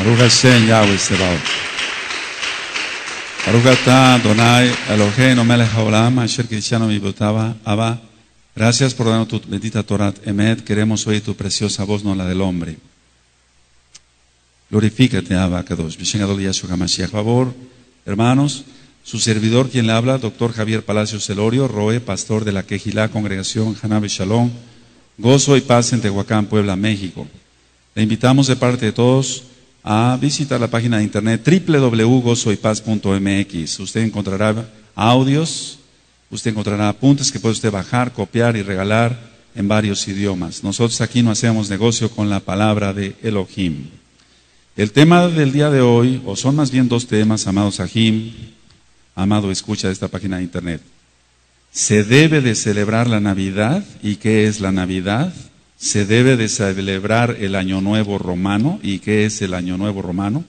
Baruch Hashem Yahweh Sebaot. Baruch atah Adonai Eloheinu melech haolam asher kiddushanu mitzvotava Abba. Gracias por darnos tu bendita Torah Emet. Queremos oír tu preciosa voz, no la del hombre. Glorifícate, Abba Kadosh. Bishen Gadol Yahshua HaMashiach. Favor, hermanos, su servidor quien le habla, doctor Javier Palacios Elorio, Roe, pastor de la Quejilá, Congregación Hanabe Shalom, Gozo y Paz en Tehuacán, Puebla, México. Le invitamos de parte de todos a visitar la página de internet www.gozoypaz.mx. Usted encontrará audios, usted encontrará apuntes que puede usted bajar, copiar y regalar en varios idiomas. Nosotros aquí no hacemos negocio con la palabra de Elohim. El tema del día de hoy, o son más bien dos temas, amados Sahim, amado escucha de esta página de internet. ¿Se debe de celebrar la Navidad? ¿Y qué es la Navidad? ¿Se debe de celebrar el Año Nuevo Romano? ¿Y qué es el Año Nuevo Romano?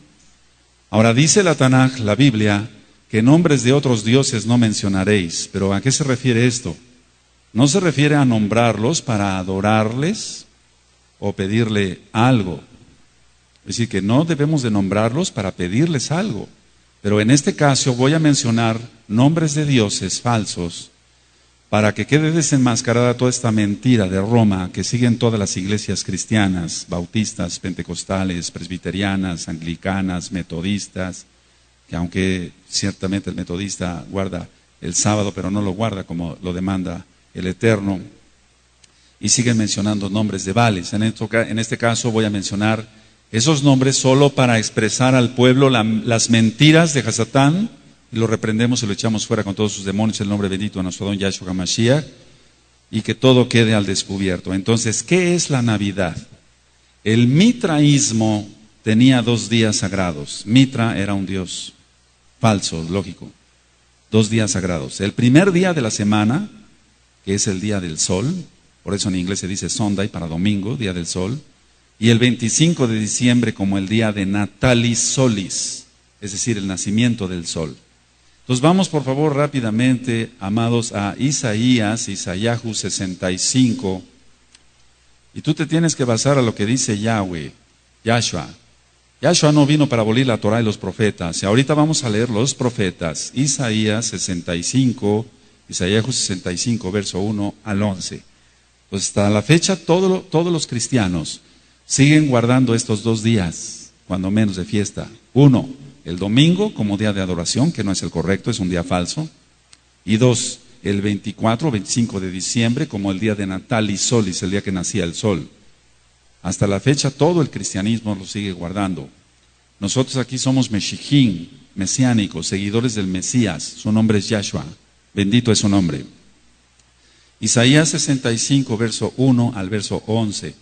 Ahora dice la Tanaj, la Biblia, que nombres de otros dioses no mencionaréis. ¿Pero a qué se refiere esto? No se refiere a nombrarlos para adorarles o pedirle algo. Es decir, que no debemos de nombrarlos para pedirles algo. Pero en este caso voy a mencionar nombres de dioses falsos para que quede desenmascarada toda esta mentira de Roma que siguen todas las iglesias cristianas, bautistas, pentecostales, presbiterianas, anglicanas, metodistas, que aunque ciertamente el metodista guarda el sábado, pero no lo guarda como lo demanda el Eterno, y siguen mencionando nombres de Baales. En este caso voy a mencionar esos nombres solo para expresar al pueblo las mentiras de Hasatán, y lo reprendemos y lo echamos fuera con todos sus demonios en el nombre bendito de nuestro don Yahshua HaMashiach, y que todo quede al descubierto. Entonces, ¿qué es la Navidad? El mitraísmo tenía 2 días sagrados. Mitra era un dios falso, lógico. 2 días sagrados. El primer día de la semana, que es el día del sol, por eso en inglés se dice Sunday para domingo, día del sol, y el 25 de diciembre como el día de Natalis Solis, es decir, el nacimiento del sol. Entonces vamos por favor rápidamente, amados, a Isaíahu 65, y tú te tienes que basar a lo que dice Yahweh, Yahshua. Yahshua no vino para abolir la Torah y los profetas, y ahorita vamos a leer los profetas, Isaíahu 65, verso 1 al 11. Pues hasta la fecha todos los cristianos siguen guardando estos 2 días, cuando menos de fiesta. 1, el domingo como día de adoración, que no es el correcto, es un día falso. Y 2, el 24 o 25 de diciembre como el día de Natalis Solis, el día que nacía el sol. Hasta la fecha todo el cristianismo lo sigue guardando. Nosotros aquí somos Meshijim, mesiánicos, seguidores del Mesías. Su nombre es Yahshua. Bendito es su nombre. Isaías 65, verso 1 al verso 11.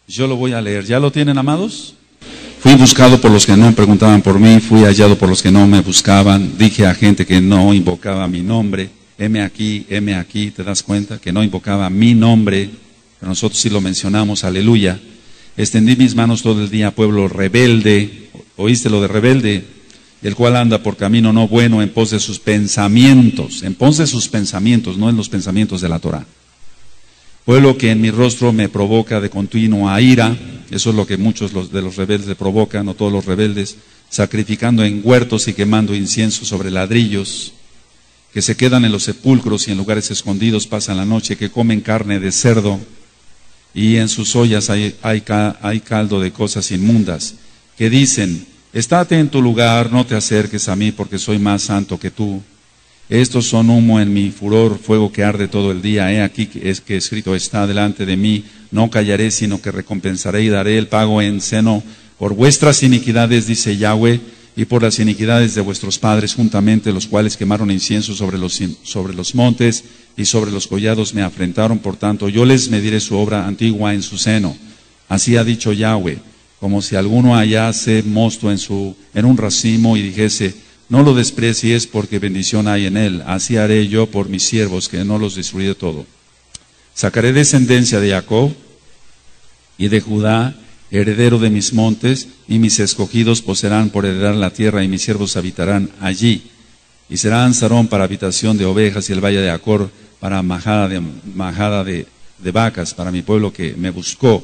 Yo lo voy a leer. ¿Ya lo tienen, amados? Fui buscado por los que no preguntaban por mí, fui hallado por los que no me buscaban. Dije a gente que no invocaba mi nombre. Heme aquí, ¿te das cuenta? Que no invocaba mi nombre, pero nosotros sí lo mencionamos, aleluya. Extendí mis manos todo el día, pueblo rebelde. ¿Oíste lo de rebelde? El cual anda por camino no bueno en pos de sus pensamientos. En pos de sus pensamientos, no en los pensamientos de la Torah. Pueblo que en mi rostro me provoca de continuo a ira. Eso es lo que muchos de los rebeldes le provocan, no todos los rebeldes, sacrificando en huertos y quemando incienso sobre ladrillos, que se quedan en los sepulcros y en lugares escondidos pasan la noche, que comen carne de cerdo y en sus ollas hay caldo de cosas inmundas, que dicen, estate en tu lugar, no te acerques a mí porque soy más santo que tú. Estos son humo en mi furor, fuego que arde todo el día. He aquí que escrito está delante de mí, no callaré, sino que recompensaré y daré el pago en seno por vuestras iniquidades, dice Yahweh, y por las iniquidades de vuestros padres juntamente, los cuales quemaron incienso sobre los montes y sobre los collados me afrentaron. Por tanto, yo les mediré su obra antigua en su seno. Así ha dicho Yahweh, como si alguno hallase mosto en un racimo y dijese, no lo desprecies porque bendición hay en él. Así haré yo por mis siervos, que no los destruiré todo. Sacaré descendencia de Jacob y de Judá, heredero de mis montes, y mis escogidos poseerán por heredar la tierra, y mis siervos habitarán allí. Y será Ansarón para habitación de ovejas, y el valle de Acor para majada de vacas, para mi pueblo que me buscó.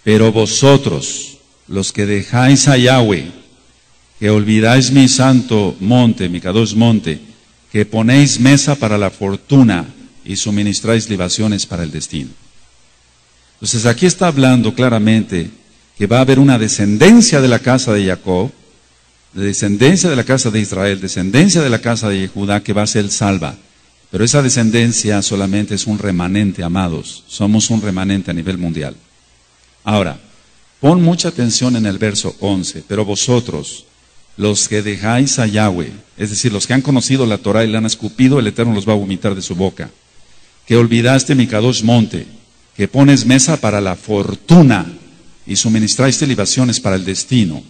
Pero vosotros, los que dejáis a Yahweh, que olvidáis mi santo monte, mi Kadosh monte, que ponéis mesa para la fortuna y suministráis libaciones para el destino. Entonces aquí está hablando claramente que va a haber una descendencia de la casa de Jacob, descendencia de la casa de Israel, descendencia de la casa de Judá que va a ser salva. Pero esa descendencia solamente es un remanente, amados. Somos un remanente a nivel mundial. Ahora, pon mucha atención en el verso 11. Pero vosotros, los que dejáis a Yahweh, es decir, los que han conocido la Torah y la han escupido, el Eterno los va a vomitar de su boca. Que olvidaste mi Kadosh monte, que pones mesa para la fortuna y suministraste libaciones para el destino.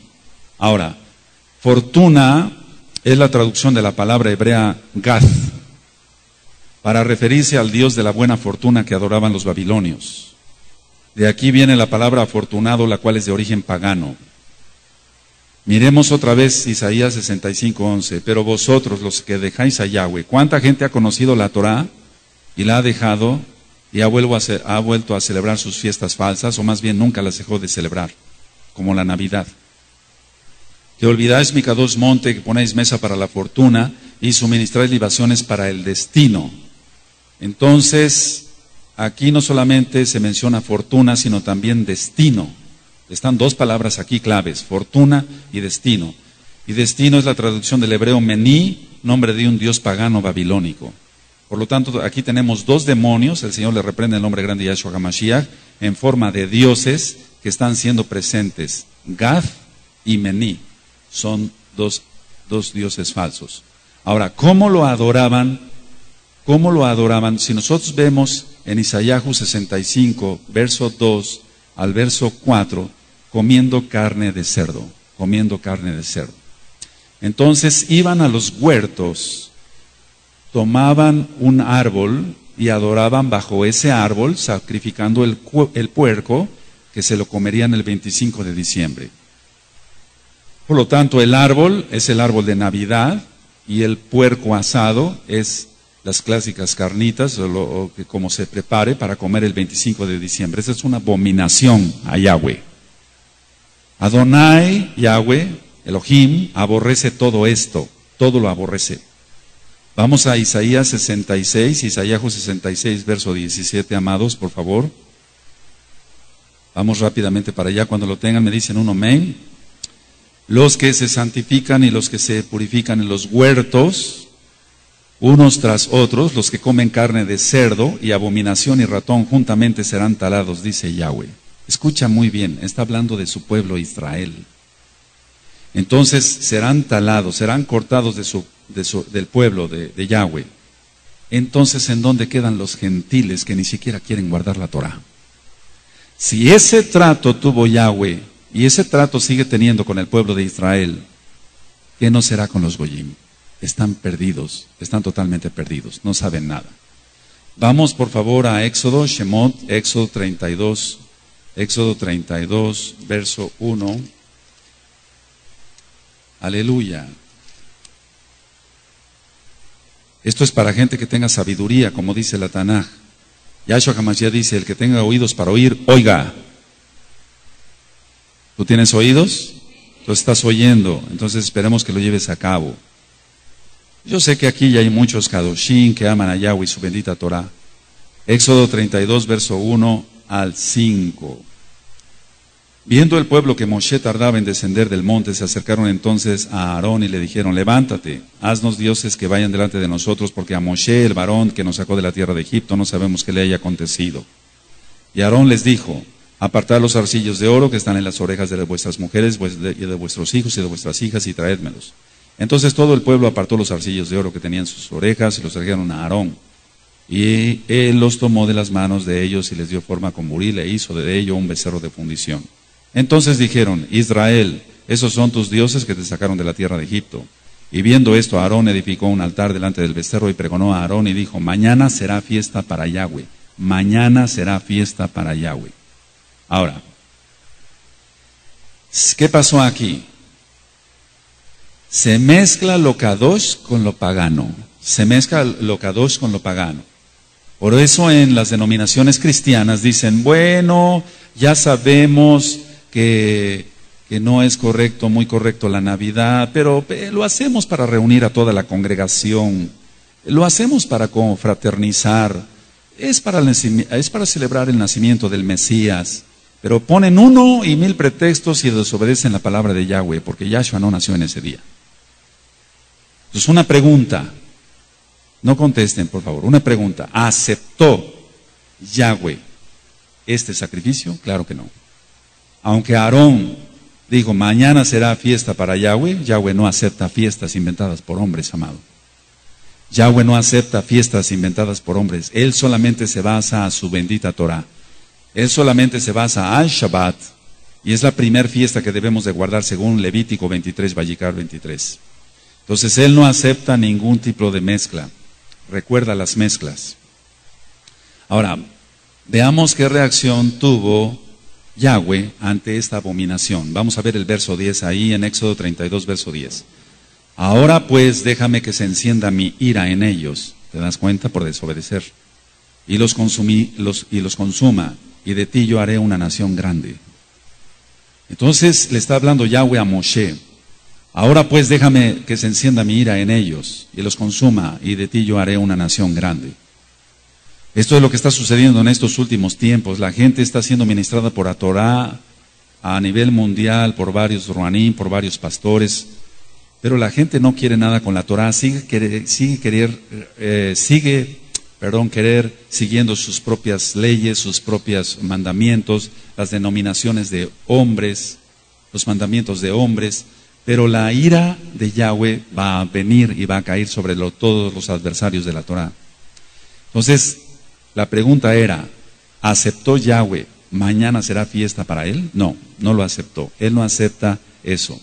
Ahora, fortuna es la traducción de la palabra hebrea Gath, para referirse al Dios de la buena fortuna que adoraban los babilonios. De aquí viene la palabra afortunado, la cual es de origen pagano. Miremos otra vez Isaías 65:11. Pero vosotros, los que dejáis a Yahweh, ¿cuánta gente ha conocido la Torah y la ha dejado y ha vuelto a celebrar sus fiestas falsas, o más bien nunca las dejó de celebrar, como la Navidad? Que olvidáis mi Kadosh monte, que ponéis mesa para la fortuna y suministráis libaciones para el destino. Entonces, aquí no solamente se menciona fortuna, sino también destino. Están dos palabras aquí claves, fortuna y destino. Y destino es la traducción del hebreo mení, nombre de un dios pagano babilónico. Por lo tanto, aquí tenemos dos demonios, el Señor le reprende el nombre grande de Yahshua HaMashiach, en forma de dioses que están siendo presentes. Gath y Mení son dos dioses falsos. Ahora, ¿cómo lo adoraban? ¿Cómo lo adoraban? Si nosotros vemos en Isaías 65, verso 2 al verso 4, comiendo carne de cerdo, comiendo carne de cerdo. Entonces iban a los huertos, tomaban un árbol y adoraban bajo ese árbol, sacrificando el puerco que se lo comerían el 25 de diciembre. Por lo tanto, el árbol es el árbol de Navidad y el puerco asado es las clásicas carnitas, o como se prepare para comer el 25 de diciembre. Esa es una abominación a Yahweh. Adonai, Yahweh, Elohim, aborrece todo esto, todo lo aborrece. Vamos a Isaías 66, Isaías 66, verso 17, amados, por favor. Vamos rápidamente para allá, cuando lo tengan me dicen un amén. Los que se santifican y los que se purifican en los huertos, unos tras otros, los que comen carne de cerdo y abominación y ratón juntamente serán talados, dice Yahweh. Escucha muy bien, está hablando de su pueblo Israel. Entonces serán talados, serán cortados del pueblo de Yahweh. Entonces, ¿en dónde quedan los gentiles que ni siquiera quieren guardar la Torah? Si ese trato tuvo Yahweh y ese trato sigue teniendo con el pueblo de Israel, ¿qué no será con los Goyim? Están perdidos, están totalmente perdidos, no saben nada. Vamos por favor a Éxodo, Shemot, Éxodo 32, verso 1. Aleluya. Esto es para gente que tenga sabiduría, como dice la Tanaj. Yahshua HaMashiach dice, el que tenga oídos para oír, oiga. ¿Tú tienes oídos? Tú estás oyendo, entonces esperemos que lo lleves a cabo. Yo sé que aquí ya hay muchos Kadoshim que aman a Yahweh y su bendita Torah. Éxodo 32, verso 1 al 5. Viendo el pueblo que Moshe tardaba en descender del monte, se acercaron entonces a Aarón y le dijeron, levántate, haznos dioses que vayan delante de nosotros, porque a Moshe, el varón que nos sacó de la tierra de Egipto, no sabemos qué le haya acontecido. Y Aarón les dijo, apartad los zarcillos de oro que están en las orejas de vuestras mujeres y de vuestros hijos y de vuestras hijas y traédmelos. Entonces todo el pueblo apartó los zarcillos de oro que tenían sus orejas y los trajeron a Aarón. Y él los tomó de las manos de ellos y les dio forma con buril e hizo de ello un becerro de fundición. Entonces dijeron, Israel, esos son tus dioses que te sacaron de la tierra de Egipto. Y viendo esto, Aarón edificó un altar delante del becerro y pregonó a Aarón y dijo, mañana será fiesta para Yahweh. Mañana será fiesta para Yahweh. Ahora, ¿qué pasó aquí? Se mezcla lo kadosh con lo pagano. Se mezcla lo kadosh con lo pagano. Por eso en las denominaciones cristianas dicen, bueno, ya sabemos que que no es correcto, muy correcto la Navidad, pero lo hacemos para reunir a toda la congregación, lo hacemos para confraternizar, es para celebrar el nacimiento del Mesías, pero ponen 1,000 pretextos y desobedecen la palabra de Yahweh, porque Yahshua no nació en ese día. Entonces, una pregunta, no contesten por favor, una pregunta: ¿aceptó Yahweh este sacrificio? Claro que no. Aunque Aarón dijo, mañana será fiesta para Yahweh, Yahweh no acepta fiestas inventadas por hombres, amado. Yahweh no acepta fiestas inventadas por hombres. Él solamente se basa a su bendita Torah. Él solamente se basa al Shabbat, y es la primera fiesta que debemos de guardar según Levítico 23, Vallicar 23. Entonces, Él no acepta ningún tipo de mezcla. Recuerda las mezclas. Ahora, veamos qué reacción tuvo Yahweh ante esta abominación. Vamos a ver el verso 10 ahí en Éxodo 32, verso 10. Ahora pues déjame que se encienda mi ira en ellos, ¿te das cuenta? Por desobedecer. Y los consuma, y de ti yo haré una nación grande. Entonces le está hablando Yahweh a Moshe. Ahora pues déjame que se encienda mi ira en ellos, y los consuma, y de ti yo haré una nación grande. Esto es lo que está sucediendo en estos últimos tiempos. La gente está siendo ministrada por la Torah a nivel mundial, por varios ruanín, por varios pastores, pero la gente no quiere nada con la Torah, querer siguiendo sus propias leyes, sus propios mandamientos, las denominaciones de hombres, los mandamientos de hombres, pero la ira de Yahweh va a venir y va a caer sobre todos los adversarios de la Torah. Entonces, la pregunta era, ¿aceptó Yahweh? ¿Mañana será fiesta para él? No, no lo aceptó. Él no acepta eso.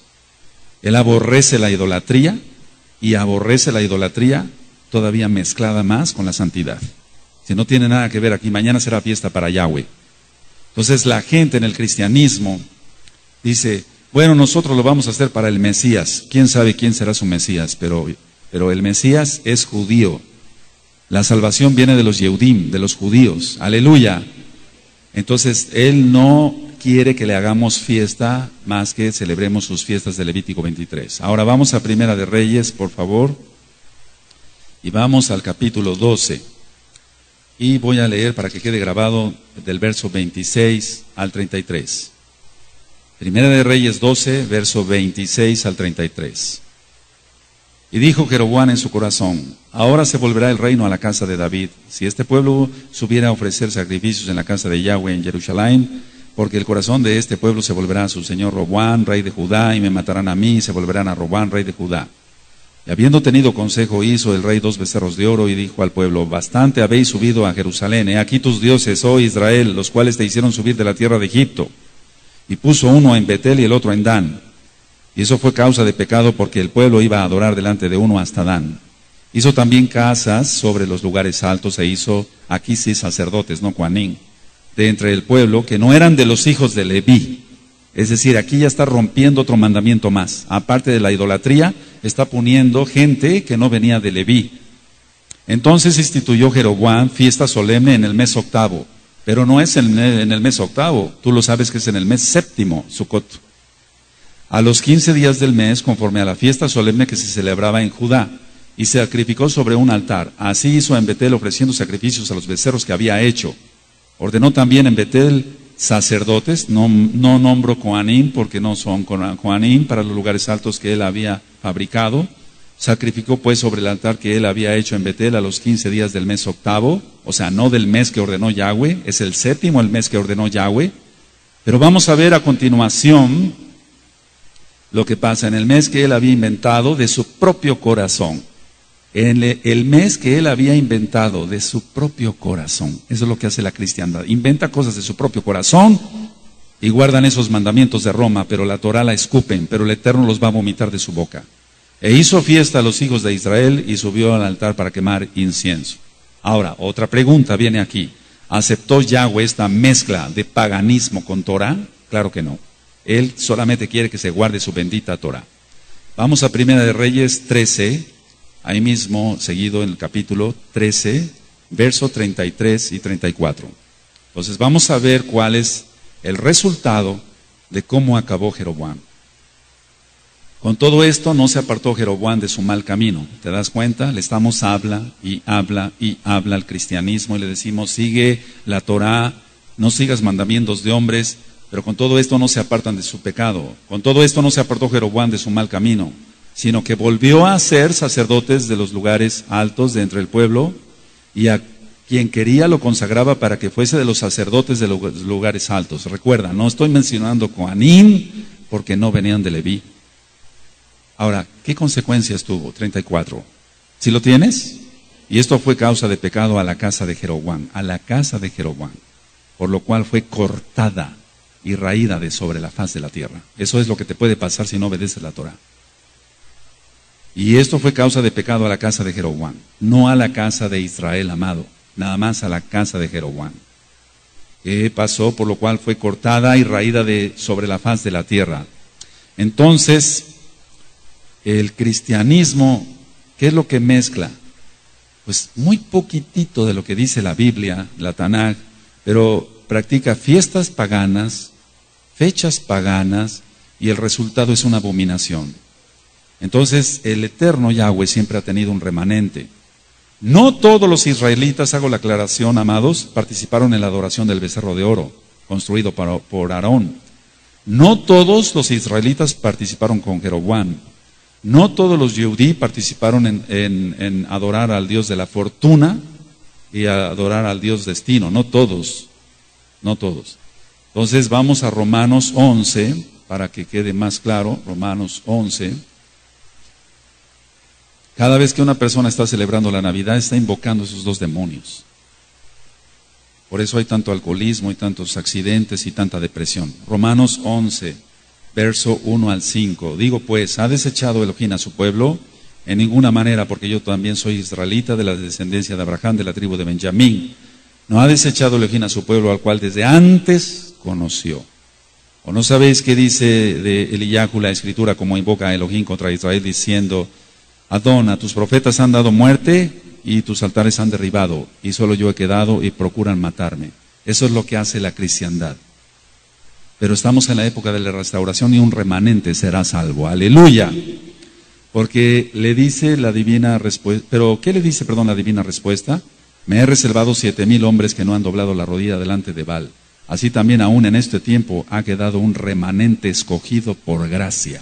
Él aborrece la idolatría, y aborrece la idolatría todavía mezclada más con la santidad. Si no tiene nada que ver aquí, mañana será fiesta para Yahweh. Entonces la gente en el cristianismo dice, bueno, nosotros lo vamos a hacer para el Mesías. ¿Quién sabe quién será su Mesías? Pero el Mesías es judío. La salvación viene de los Yehudim, de los judíos. Aleluya. Entonces, Él no quiere que le hagamos fiesta más que celebremos sus fiestas de Levítico 23. Ahora vamos a Primera de Reyes, por favor. Y vamos al capítulo 12. Y voy a leer para que quede grabado del verso 26 al 33. Primera de Reyes 12, verso 26 al 33. Y dijo Jeroboam en su corazón, ahora se volverá el reino a la casa de David, si este pueblo subiera a ofrecer sacrificios en la casa de Yahweh en Jerusalén, porque el corazón de este pueblo se volverá a su señor Roboam, rey de Judá, y me matarán a mí, y se volverán a Roboam, rey de Judá. Y habiendo tenido consejo, hizo el rey 2 becerros de oro, y dijo al pueblo, bastante habéis subido a Jerusalén, he aquí tus dioses, oh Israel, los cuales te hicieron subir de la tierra de Egipto. Y puso uno en Betel y el otro en Dan. Y eso fue causa de pecado, porque el pueblo iba a adorar delante de uno hasta Dan. Hizo también casas sobre los lugares altos, e hizo, aquí sí sacerdotes, no Coanín, de entre el pueblo, que no eran de los hijos de Leví. Es decir, aquí ya está rompiendo otro mandamiento más. Aparte de la idolatría, está poniendo gente que no venía de Leví. Entonces instituyó Jeroboam fiesta solemne en el mes octavo. Pero no es en el mes octavo, tú lo sabes que es en el mes séptimo, Sucot. A los 15 días del mes, conforme a la fiesta solemne que se celebraba en Judá, y se sacrificó sobre un altar. Así hizo en Betel, ofreciendo sacrificios a los becerros que había hecho. Ordenó también en Betel sacerdotes, no nombro Coanín, porque no son Coanín para los lugares altos que él había fabricado. Sacrificó pues sobre el altar que él había hecho en Betel a los 15 días del mes octavo, o sea, no del mes que ordenó Yahweh, es el séptimo el mes que ordenó Yahweh. Pero vamos a ver a continuación lo que pasa en el mes que él había inventado de su propio corazón. En el mes que él había inventado de su propio corazón. Eso es lo que hace la cristiandad. Inventa cosas de su propio corazón y guardan esos mandamientos de Roma, pero la Torah la escupen, pero el Eterno los va a vomitar de su boca. E hizo fiesta a los hijos de Israel y subió al altar para quemar incienso. Ahora, otra pregunta viene aquí. ¿Aceptó Yahweh esta mezcla de paganismo con Torah? Claro que no. Él solamente quiere que se guarde su bendita Torah. Vamos a Primera de Reyes 13, ahí mismo, seguido en el capítulo 13, verso 33 y 34. Entonces vamos a ver cuál es el resultado de cómo acabó Jeroboam. Con todo esto no se apartó Jeroboam de su mal camino. ¿Te das cuenta? Le estamos habla y habla y habla al cristianismo y le decimos, sigue la Torá, no sigas mandamientos de hombres, pero con todo esto no se apartan de su pecado. Con todo esto no se apartó Jeroboam de su mal camino, sino que volvió a ser sacerdotes de los lugares altos de entre el pueblo, y a quien quería lo consagraba para que fuese de los sacerdotes de los lugares altos. Recuerda, no estoy mencionando Coanín porque no venían de Leví. Ahora, ¿qué consecuencias tuvo? 34. ¿Sí lo tienes? Y esto fue causa de pecado a la casa de Jeroboam, por lo cual fue cortada y raída de sobre la faz de la tierra. Eso es lo que te puede pasar si no obedeces la Torah. Y esto fue causa de pecado a la casa de Jeroboam, no a la casa de Israel, amado, nada más a la casa de Jeroboam. ¿Qué pasó? Por lo cual fue cortada y raída de sobre la faz de la tierra. Entonces, el cristianismo, ¿qué es lo que mezcla? Pues muy poquitito de lo que dice la Biblia, la Tanaj, pero practica fiestas paganas, fechas paganas, y el resultado es una abominación. Entonces, el eterno Yahweh siempre ha tenido un remanente. No todos los israelitas, hago la aclaración, amados, participaron en la adoración del becerro de oro, construido por Aarón. No todos los israelitas participaron con Jeroboam. No todos los Yehudí participaron en adorar al Dios de la fortuna y a adorar al Dios destino. No todos. Entonces vamos a Romanos 11, para que quede más claro. Romanos 11. Cada vez que una persona está celebrando la Navidad, está invocando esos dos demonios. Por eso hay tanto alcoholismo y tantos accidentes y tanta depresión. Romanos 11. Verso 1 al 5. Digo pues, ¿ha desechado Elohim a su pueblo? En ninguna manera, porque yo también soy israelita de la descendencia de Abraham, de la tribu de Benjamín. No ha desechado Elohim a su pueblo, al cual desde antes conoció. ¿O no sabéis qué dice de Eliyahu la escritura, como invoca a Elohim contra Israel, diciendo, Adón, tus profetas han dado muerte y tus altares han derribado, y solo yo he quedado y procuran matarme? Eso es lo que hace la cristiandad. Pero estamos en la época de la restauración y un remanente será salvo. ¡Aleluya! Porque le dice la divina respuesta. ¿Pero qué le dice, la divina respuesta? Me he reservado 7,000 hombres que no han doblado la rodilla delante de Baal. Así también aún en este tiempo ha quedado un remanente escogido por gracia.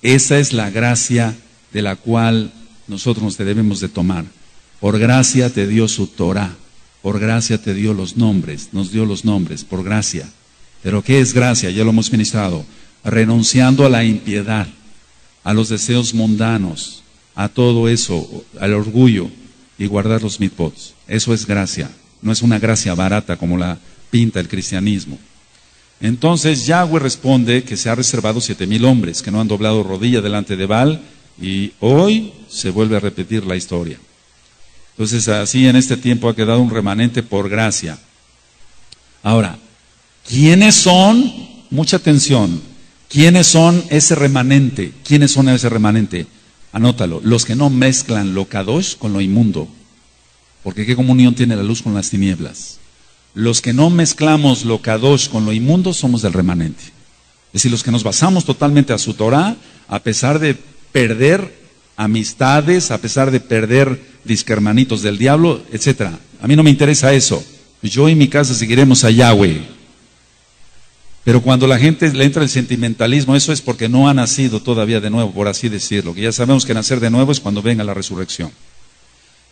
Esa es la gracia de la cual nosotros nos debemos de tomar. Por gracia te dio su Torah. Por gracia te dio los nombres. Nos dio los nombres, por gracia. ¿Pero qué es gracia? Ya lo hemos ministrado. Renunciando a la impiedad, a los deseos mundanos, a todo eso, al orgullo, y guardar los mitzvot. Eso es gracia. No es una gracia barata como la pinta el cristianismo. Entonces Yahweh responde que se ha reservado 7,000 hombres que no han doblado rodilla delante de Baal, y hoy se vuelve a repetir la historia. Entonces así en este tiempo ha quedado un remanente por gracia. Ahora, ¿quiénes son? Mucha atención. ¿Quiénes son ese remanente? ¿Quiénes son ese remanente? Anótalo. Los que no mezclan lo kadosh con lo inmundo. Porque ¿qué comunión tiene la luz con las tinieblas? Los que no mezclamos lo kadosh con lo inmundo somos del remanente. Es decir, los que nos basamos totalmente a su Torah, a pesar de perder amistades, a pesar de perder disquermanitos del diablo, etc. A mí no me interesa eso. Yo y mi casa seguiremos a Yahweh. Pero cuando la gente le entra el sentimentalismo, eso es porque no ha nacido todavía de nuevo, por así decirlo. Que ya sabemos que nacer de nuevo es cuando venga la resurrección.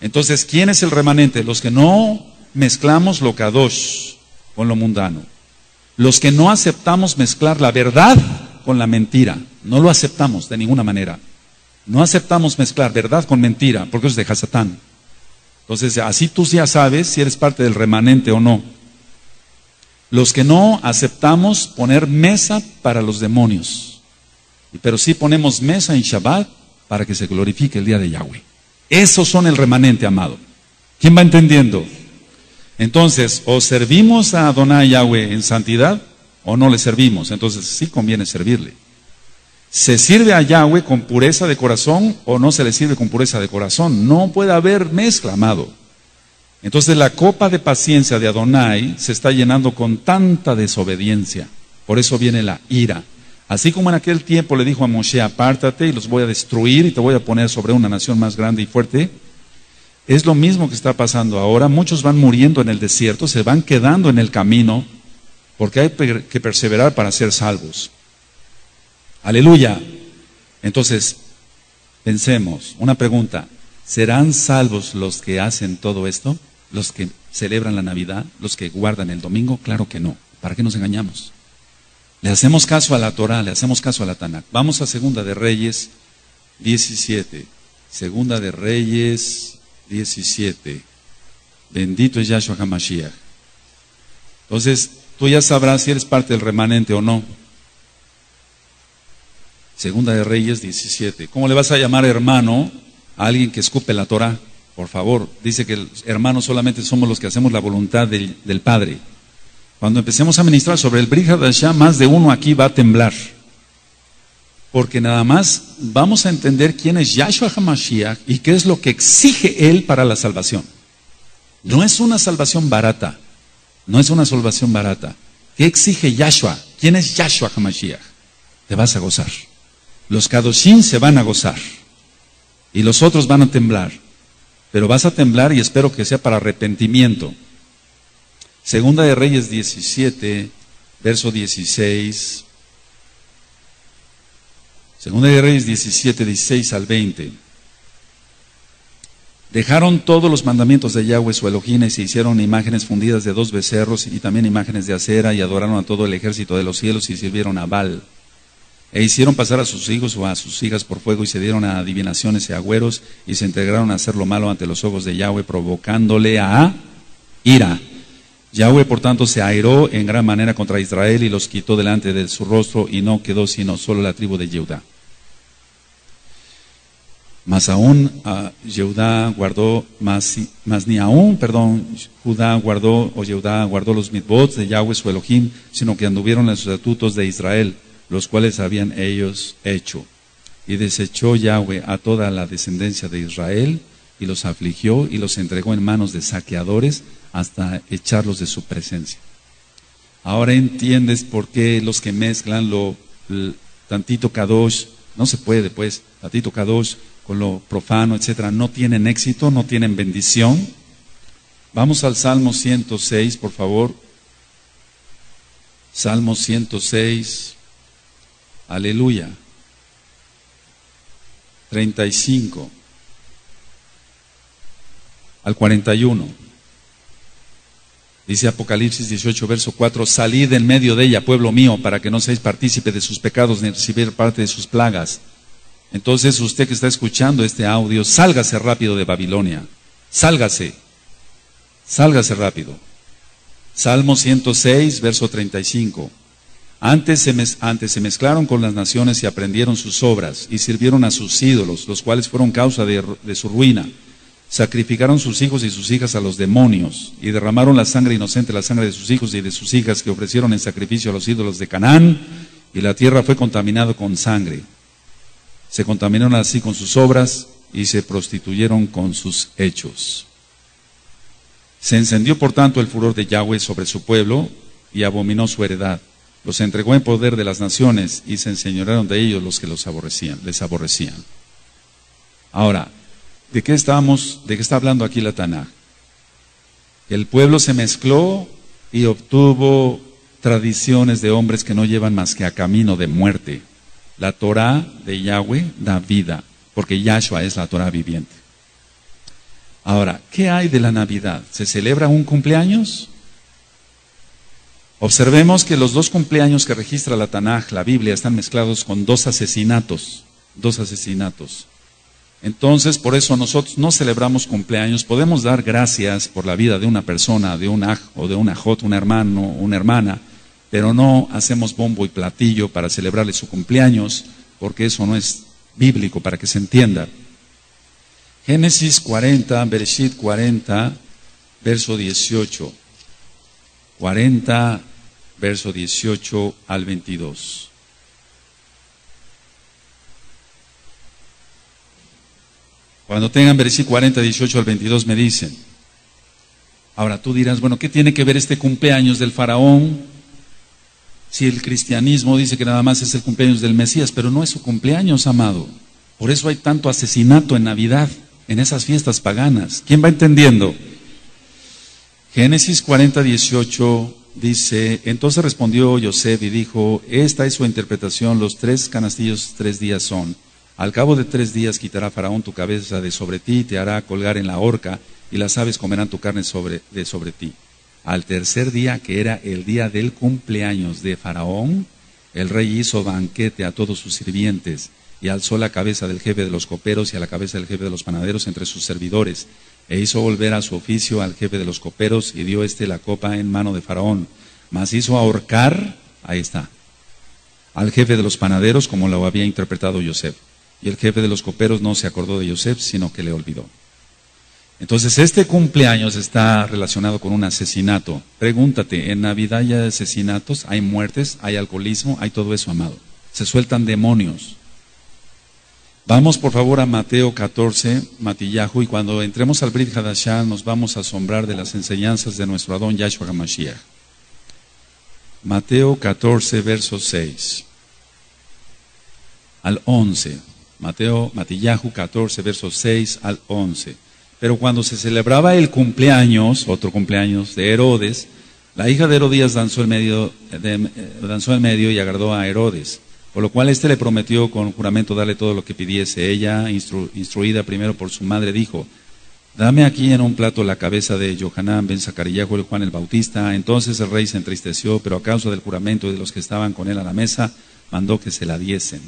Entonces, ¿quién es el remanente? Los que no mezclamos lo kadosh con lo mundano. Los que no aceptamos mezclar la verdad con la mentira. No lo aceptamos de ninguna manera. No aceptamos mezclar verdad con mentira, porque eso es de Hasatán. Entonces, así tú ya sabes si eres parte del remanente o no. Los que no aceptamos poner mesa para los demonios, pero sí ponemos mesa en Shabbat para que se glorifique el día de Yahweh. Esos son el remanente, amado. ¿Quién va entendiendo? Entonces, o servimos a Adonai Yahweh en santidad, o no le servimos. Entonces, sí conviene servirle. ¿Se sirve a Yahweh con pureza de corazón o no se le sirve con pureza de corazón? No puede haber mezcla, amado. Entonces la copa de paciencia de Adonai se está llenando con tanta desobediencia. Por eso viene la ira. Así como en aquel tiempo le dijo a Moshe, apártate y los voy a destruir y te voy a poner sobre una nación más grande y fuerte, es lo mismo que está pasando ahora. Muchos van muriendo en el desierto, se van quedando en el camino, porque hay que perseverar para ser salvos. Aleluya. Entonces, pensemos, una pregunta, ¿serán salvos los que hacen todo esto? ¿Los que celebran la Navidad? ¿Los que guardan el domingo? Claro que no. ¿Para qué nos engañamos? Le hacemos caso a la Torah, le hacemos caso a la Tanakh. Vamos a Segunda de Reyes 17. Segunda de Reyes 17. Bendito es Yahshua HaMashiach. Entonces, tú ya sabrás si eres parte del remanente o no. Segunda de Reyes 17. ¿Cómo le vas a llamar hermano a alguien que escupe la Torah? Por favor, dice que hermanos solamente somos los que hacemos la voluntad del Padre. Cuando empecemos a ministrar sobre el Brit Hadashah, más de uno aquí va a temblar. Porque nada más vamos a entender quién es Yahshua HaMashiach y qué es lo que exige Él para la salvación. No es una salvación barata. No es una salvación barata. ¿Qué exige Yahshua? ¿Quién es Yahshua HaMashiach? Te vas a gozar. Los Kadoshim se van a gozar. Y los otros van a temblar. Pero vas a temblar y espero que sea para arrepentimiento. Segunda de Reyes 17, verso 16. Segunda de Reyes 17, 16 al 20. Dejaron todos los mandamientos de Yahweh su Elohim y se hicieron imágenes fundidas de 2 becerros y también imágenes de acera y adoraron a todo el ejército de los cielos y sirvieron a Baal. E hicieron pasar a sus hijos o a sus hijas por fuego y se dieron a adivinaciones y agüeros y se entregaron a hacer lo malo ante los ojos de Yahweh, provocándole a ira. Yahweh, por tanto, se airó en gran manera contra Israel y los quitó delante de su rostro y no quedó sino solo la tribu de Judá. Mas aún Judá guardó, Judá guardó, o Judá guardó los mitzvot de Yahweh su Elohim, sino que anduvieron en los estatutos de Israel, los cuales habían ellos hecho. Y desechó Yahweh a toda la descendencia de Israel, y los afligió, y los entregó en manos de saqueadores, hasta echarlos de su presencia. Ahora entiendes por qué los que mezclan tantito Kadosh, no se puede pues, tantito Kadosh con lo profano, etcétera, no tienen éxito, no tienen bendición. Vamos al Salmo 106, por favor. Salmo 106. Aleluya. 35 al 41. Dice Apocalipsis 18, verso 4, salid en medio de ella, pueblo mío, para que no seáis partícipe de sus pecados, ni recibir parte de sus plagas. Entonces usted que está escuchando este audio, sálgase rápido de Babilonia. Sálgase rápido. Salmo 106, verso 35. Antes se mezclaron con las naciones y aprendieron sus obras, y sirvieron a sus ídolos, los cuales fueron causa de su ruina. Sacrificaron sus hijos y sus hijas a los demonios, y derramaron la sangre inocente, la sangre de sus hijos y de sus hijas, que ofrecieron en sacrificio a los ídolos de Canaán, y la tierra fue contaminada con sangre. Se contaminaron así con sus obras, y se prostituyeron con sus hechos. Se encendió por tanto el furor de Yahweh sobre su pueblo, y abominó su heredad. Los entregó en poder de las naciones, y se enseñorearon de ellos los que les aborrecían. Ahora, ¿de qué está hablando aquí la Tanaj? El pueblo se mezcló y obtuvo tradiciones de hombres que no llevan más que a camino de muerte. La Torah de Yahweh da vida, porque Yahshua es la Torah viviente. Ahora, ¿qué hay de la Navidad? ¿Se celebra un cumpleaños? Observemos que los 2 cumpleaños que registra la Tanaj, la Biblia, están mezclados con 2 asesinatos. 2 asesinatos. Entonces, por eso nosotros no celebramos cumpleaños. Podemos dar gracias por la vida de una persona, de un aj o de una jot, un hermano, una hermana, pero no hacemos bombo y platillo para celebrarle su cumpleaños, porque eso no es bíblico, para que se entienda. Génesis 40, Bereshit 40, verso 18. 40, verso 18 al 22. Cuando tengan Bereshit 40, 18 al 22 me dicen. Ahora tú dirás, bueno, ¿qué tiene que ver este cumpleaños del faraón Si el cristianismo dice que nada más es el cumpleaños del Mesías, pero no es su cumpleaños, amado. Por eso hay tanto asesinato en Navidad, en esas fiestas paganas. ¿Quién va entendiendo? Génesis 40:18 dice: entonces respondió Yosef y dijo: esta es su interpretación, los 3 canastillos 3 días son. Al cabo de 3 días quitará Faraón tu cabeza de sobre ti, te hará colgar en la horca, y las aves comerán tu carne de sobre ti. Al tercer día, que era el día del cumpleaños de Faraón, el rey hizo banquete a todos sus sirvientes, y alzó la cabeza del jefe de los coperos y a la cabeza del jefe de los panaderos entre sus servidores, e hizo volver a su oficio al jefe de los coperos, y dio la copa en mano de Faraón. Mas hizo ahorcar, ahí está, al jefe de los panaderos, como lo había interpretado Yosef. Y el jefe de los coperos no se acordó de Yosef, sino que le olvidó. Entonces, este cumpleaños está relacionado con un asesinato. Pregúntate, ¿en Navidad hay asesinatos, hay muertes, hay alcoholismo, hay todo eso, amado? Se sueltan demonios. Vamos por favor a Mateo 14, Matillahu, y cuando entremos al Brit Hadashah nos vamos a asombrar de las enseñanzas de nuestro Adón Yahshua HaMashiach. Mateo 14, verso 6 al 11. Matillahu 14, versos 6 al 11. Pero cuando se celebraba el cumpleaños, otro cumpleaños de Herodes, la hija de Herodías danzó en medio y agradó a Herodes, por lo cual éste le prometió con juramento darle todo lo que pidiese. Ella, instruida primero por su madre, dijo: dame aquí en un plato la cabeza de Johanán ben Zacariyahu el Juan el Bautista. Entonces el rey se entristeció, pero a causa del juramento de los que estaban con él a la mesa, mandó que se la diesen.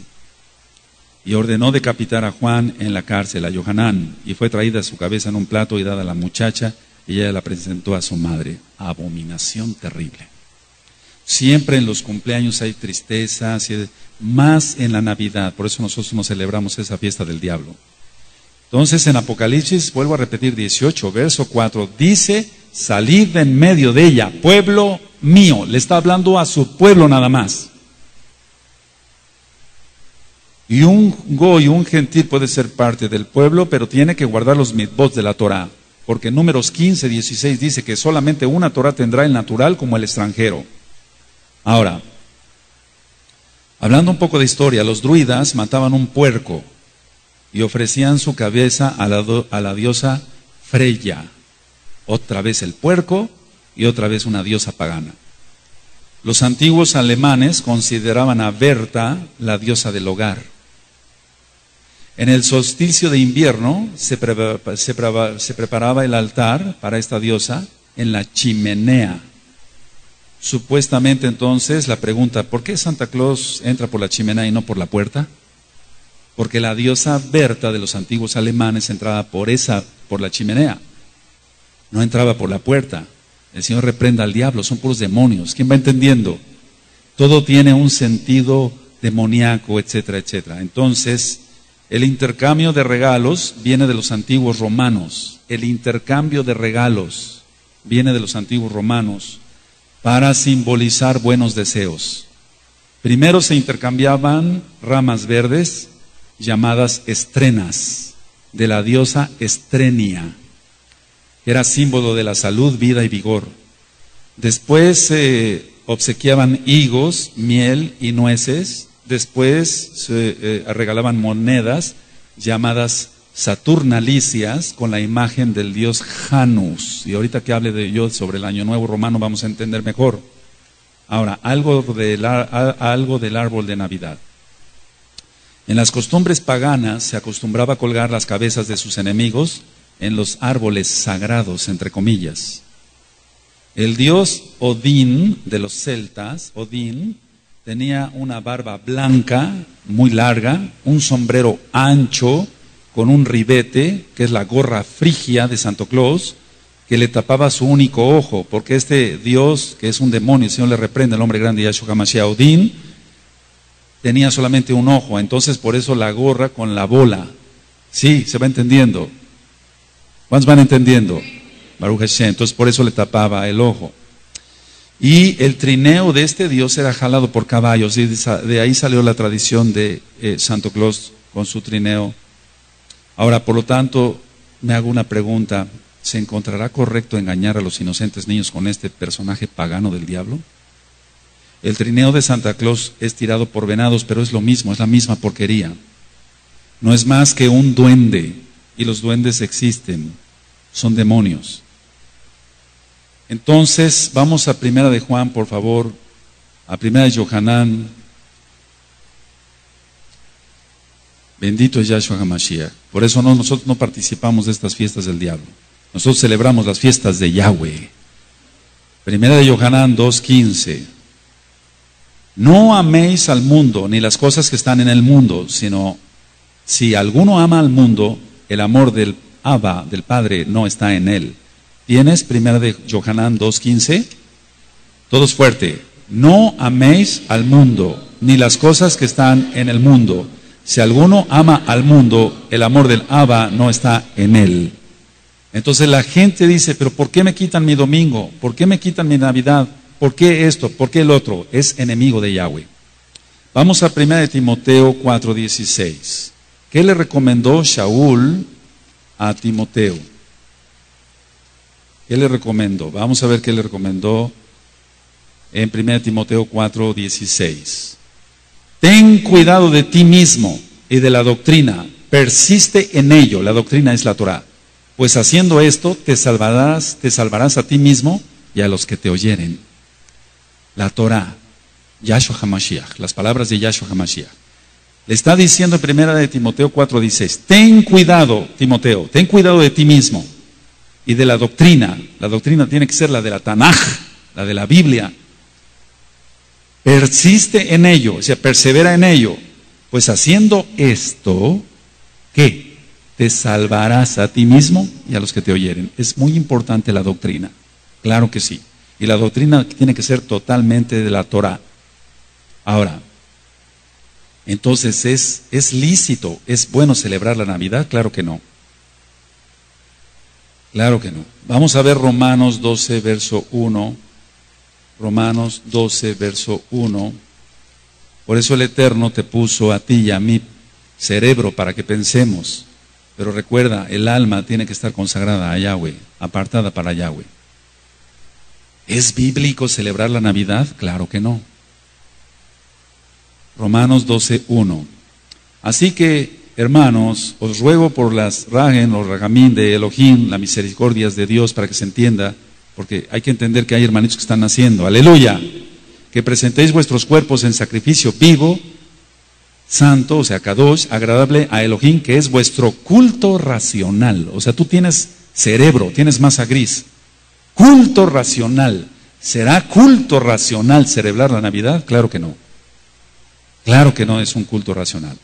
Y ordenó decapitar a Juan en la cárcel, a Johanán, y fue traída su cabeza en un plato y dada a la muchacha, y ella la presentó a su madre. Abominación terrible. Siempre en los cumpleaños hay tristeza, más en la Navidad, por eso nosotros no celebramos esa fiesta del diablo. Entonces en Apocalipsis, vuelvo a repetir 18, verso 4, dice: salid de en medio de ella, pueblo mío. Le está hablando a su pueblo nada más. Y un goy, un gentil puede ser parte del pueblo, pero tiene que guardar los mitzvot de la Torah. Porque en Números 15, 16 dice que solamente una Torah tendrá el natural como el extranjero. Ahora, hablando un poco de historia, los druidas mataban un puerco y ofrecían su cabeza a la diosa Freya. Otra vez el puerco y otra vez una diosa pagana. Los antiguos alemanes consideraban a Berta la diosa del hogar. En el solsticio de invierno se preparaba el altar para esta diosa en la chimenea. Supuestamente entonces la pregunta: ¿por qué Santa Claus entra por la chimenea y no por la puerta? Porque la diosa Berta de los antiguos alemanes entraba por la chimenea, no entraba por la puerta. El Señor reprenda al diablo, son puros demonios. ¿Quién va entendiendo? Todo tiene un sentido demoníaco, etcétera, etcétera. Entonces, el intercambio de regalos viene de los antiguos romanos. El intercambio de regalos viene de los antiguos romanos para simbolizar buenos deseos. Primero se intercambiaban ramas verdes llamadas estrenas de la diosa Estrenia. Era símbolo de la salud, vida y vigor. Después se obsequiaban higos, miel y nueces. Después se regalaban monedas llamadas saturnalicias con la imagen del dios Janus. Y ahorita que hable yo sobre el Año Nuevo Romano vamos a entender mejor. Ahora, algo del árbol de Navidad. En las costumbres paganas se acostumbraba a colgar las cabezas de sus enemigos en los árboles sagrados, entre comillas. El dios Odín de los celtas, Odín, tenía una barba blanca, muy larga, un sombrero ancho con un ribete, que es la gorra frigia de Santo Claus, que le tapaba su único ojo, porque este dios, que es un demonio, el Señor le reprende, el hombre grande Yahshua HaMashiach, Odín, tenía solamente un ojo, entonces por eso la gorra con la bola. Sí, se va entendiendo. ¿Cuántos van entendiendo? Baruch Hashem. Entonces por eso le tapaba el ojo. Y el trineo de este dios era jalado por caballos, y de ahí salió la tradición de Santo Claus con su trineo. Ahora, por lo tanto, me hago una pregunta: ¿se encontrará correcto engañar a los inocentes niños con este personaje pagano del diablo? El trineo de Santa Claus es tirado por venados, pero es lo mismo, es la misma porquería. No es más que un duende, y los duendes existen, son demonios. Entonces, vamos a Primera de Juan, por favor, a Primera de Yohanan. Bendito es Yahshua HaMashiach. Por eso nosotros no participamos de estas fiestas del diablo. Nosotros celebramos las fiestas de Yahweh. Primera de Yohanan 2:15. No améis al mundo, ni las cosas que están en el mundo, sino si alguno ama al mundo, el amor del Abba, del Padre, no está en él. ¿Tienes Primera de Yohanan 2:15? Todos fuerte. No améis al mundo, ni las cosas que están en el mundo. Si alguno ama al mundo, el amor del Abba no está en él. Entonces la gente dice, pero ¿por qué me quitan mi domingo? ¿Por qué me quitan mi Navidad? ¿Por qué esto? ¿Por qué el otro? Es enemigo de Yahweh. Vamos a 1 de Timoteo 4:16. ¿Qué le recomendó Shaul a Timoteo? ¿Qué le recomendó? Vamos a ver qué le recomendó en 1 de Timoteo 4:16. Ten cuidado de ti mismo y de la doctrina, persiste en ello, la doctrina es la Torah, pues haciendo esto te salvarás a ti mismo y a los que te oyeren. La Torah, Yahshua HaMashiach, las palabras de Yahshua HaMashiach. Le está diciendo en 1 de Timoteo 4:16, ten cuidado, Timoteo, ten cuidado de ti mismo y de la doctrina. La doctrina tiene que ser la de la Tanaj, la de la Biblia. Persiste en ello, o sea, persevera en ello, pues haciendo esto, ¿qué? Te salvarás a ti mismo y a los que te oyeren. Es muy importante la doctrina, claro que sí. Y la doctrina tiene que ser totalmente de la Torah. Ahora, entonces, ¿es lícito, es bueno celebrar la Navidad? Claro que no. Claro que no. Vamos a ver Romanos 12, verso 1. Romanos 12, verso 1. Por eso el Eterno te puso a ti y a mí cerebro para que pensemos. Pero recuerda, el alma tiene que estar consagrada a Yahweh, apartada para Yahweh. ¿Es bíblico celebrar la Navidad? Claro que no. Romanos 12, 1. Así que, hermanos, os ruego por las ragen, los ragamín de Elohim, las misericordias de Dios, para que se entienda, porque hay que entender que hay hermanitos que están naciendo. Aleluya. Que presentéis vuestros cuerpos en sacrificio vivo, santo, o sea, kadosh, agradable a Elohim, que es vuestro culto racional. O sea, tú tienes cerebro, tienes masa gris. Culto racional. ¿Será culto racional celebrar la Navidad? Claro que no. Claro que no es un culto racional.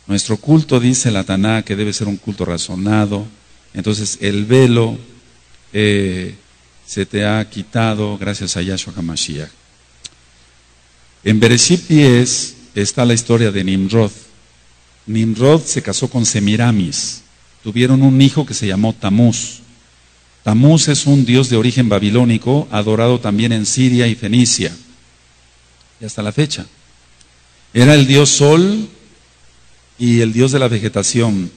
Nuestro culto, dice la Taná, que debe ser un culto razonado. Entonces, el velo se te ha quitado gracias a Yahshua HaMashiach. En Bereshit 10 está la historia de Nimrod. Nimrod se casó con Semiramis. Tuvieron un hijo que se llamó Tamuz. Tamuz es un dios de origen babilónico, adorado también en Siria y Fenicia. Y hasta la fecha. Era el dios Sol y el dios de la vegetación.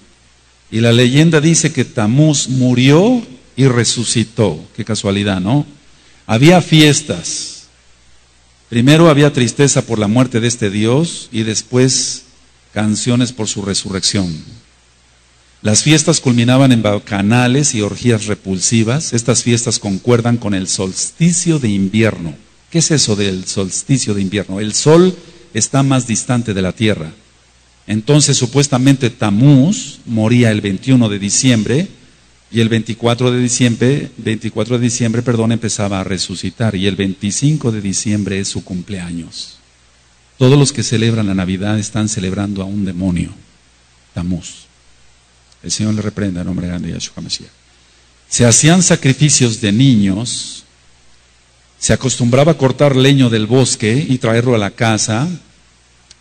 Y la leyenda dice que Tamuz murió y resucitó. Qué casualidad, ¿no? Había fiestas. Primero había tristeza por la muerte de este Dios y después canciones por su resurrección. Las fiestas culminaban en bacanales y orgías repulsivas. Estas fiestas concuerdan con el solsticio de invierno. ¿Qué es eso del solsticio de invierno? El sol está más distante de la tierra. Entonces, supuestamente Tamuz moría el 21 de diciembre y el 24 de diciembre, empezaba a resucitar y el 25 de diciembre es su cumpleaños. Todos los que celebran la Navidad están celebrando a un demonio, Tamuz. El Señor le reprenda en nombre grande de Yahshua HaMashiach. Se hacían sacrificios de niños, se acostumbraba a cortar leño del bosque y traerlo a la casa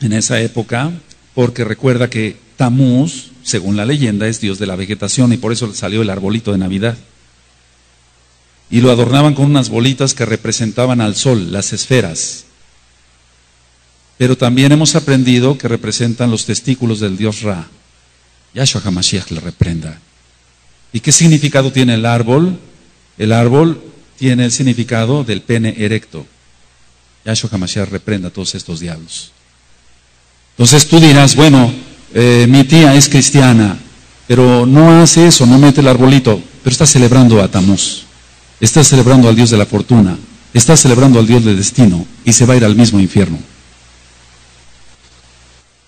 en esa época, porque recuerda que Tamuz, según la leyenda, es dios de la vegetación y por eso le salió el arbolito de Navidad. Y lo adornaban con unas bolitas que representaban al sol, las esferas. Pero también hemos aprendido que representan los testículos del dios Ra. Yahshua HaMashiach le reprenda. ¿Y qué significado tiene el árbol? El árbol tiene el significado del pene erecto. Yahshua HaMashiach reprenda a todos estos diablos. Entonces tú dirás, bueno, mi tía es cristiana, pero no hace eso, no mete el arbolito, pero está celebrando a Tamuz, está celebrando al Dios de la fortuna, está celebrando al Dios del destino y se va a ir al mismo infierno.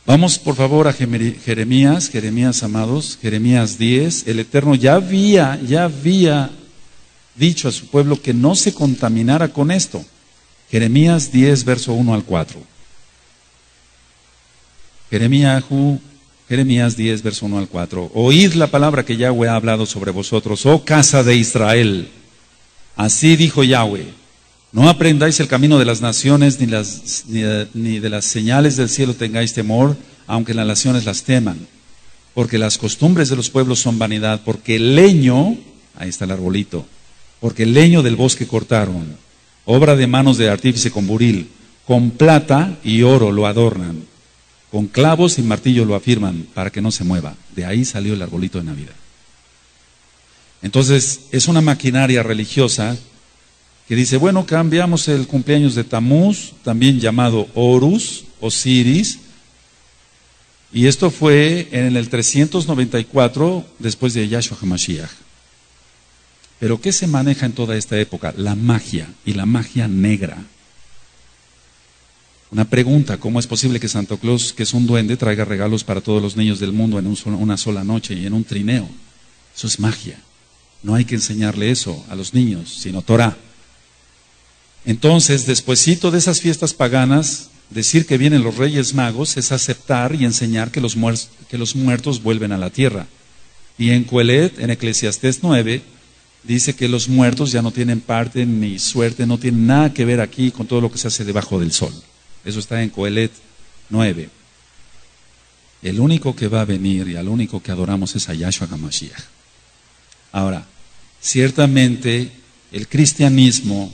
Vamos por favor a Jeremías, amados, Jeremías 10. El Eterno ya había dicho a su pueblo que no se contaminara con esto. Jeremías 10, verso 1 al 4. Jeremías 10, verso 1 al 4. Oíd la palabra que Yahweh ha hablado sobre vosotros, oh casa de Israel. Así dijo Yahweh: no aprendáis el camino de las naciones, ni de las señales del cielo tengáis temor, aunque las naciones las teman. Porque las costumbres de los pueblos son vanidad, porque el leño, ahí está el arbolito, porque el leño del bosque cortaron, obra de manos de artífice con buril, con plata y oro lo adornan, con clavos y martillo lo afirman, para que no se mueva. De ahí salió el arbolito de Navidad. Entonces, es una maquinaria religiosa que dice, bueno, cambiamos el cumpleaños de Tamuz, también llamado Horus, Osiris, y esto fue en el 394 después de Yahshua HaMashiach. Pero ¿qué se maneja en toda esta época? La magia, y la magia negra. Una pregunta, ¿cómo es posible que Santo Claus, que es un duende, traiga regalos para todos los niños del mundo en una sola noche y en un trineo? Eso es magia. No hay que enseñarle eso a los niños, sino Torah. Entonces, despuesito de esas fiestas paganas, decir que vienen los Reyes Magos es aceptar y enseñar que los muertos vuelven a la tierra. Y en Coelet, en Eclesiastés 9, dice que los muertos ya no tienen parte ni suerte, no tienen nada que ver aquí con todo lo que se hace debajo del sol. Eso está en Coelet 9. El único que va a venir y al único que adoramos es a Yahshua HaMashiach. Ahora, ciertamente el cristianismo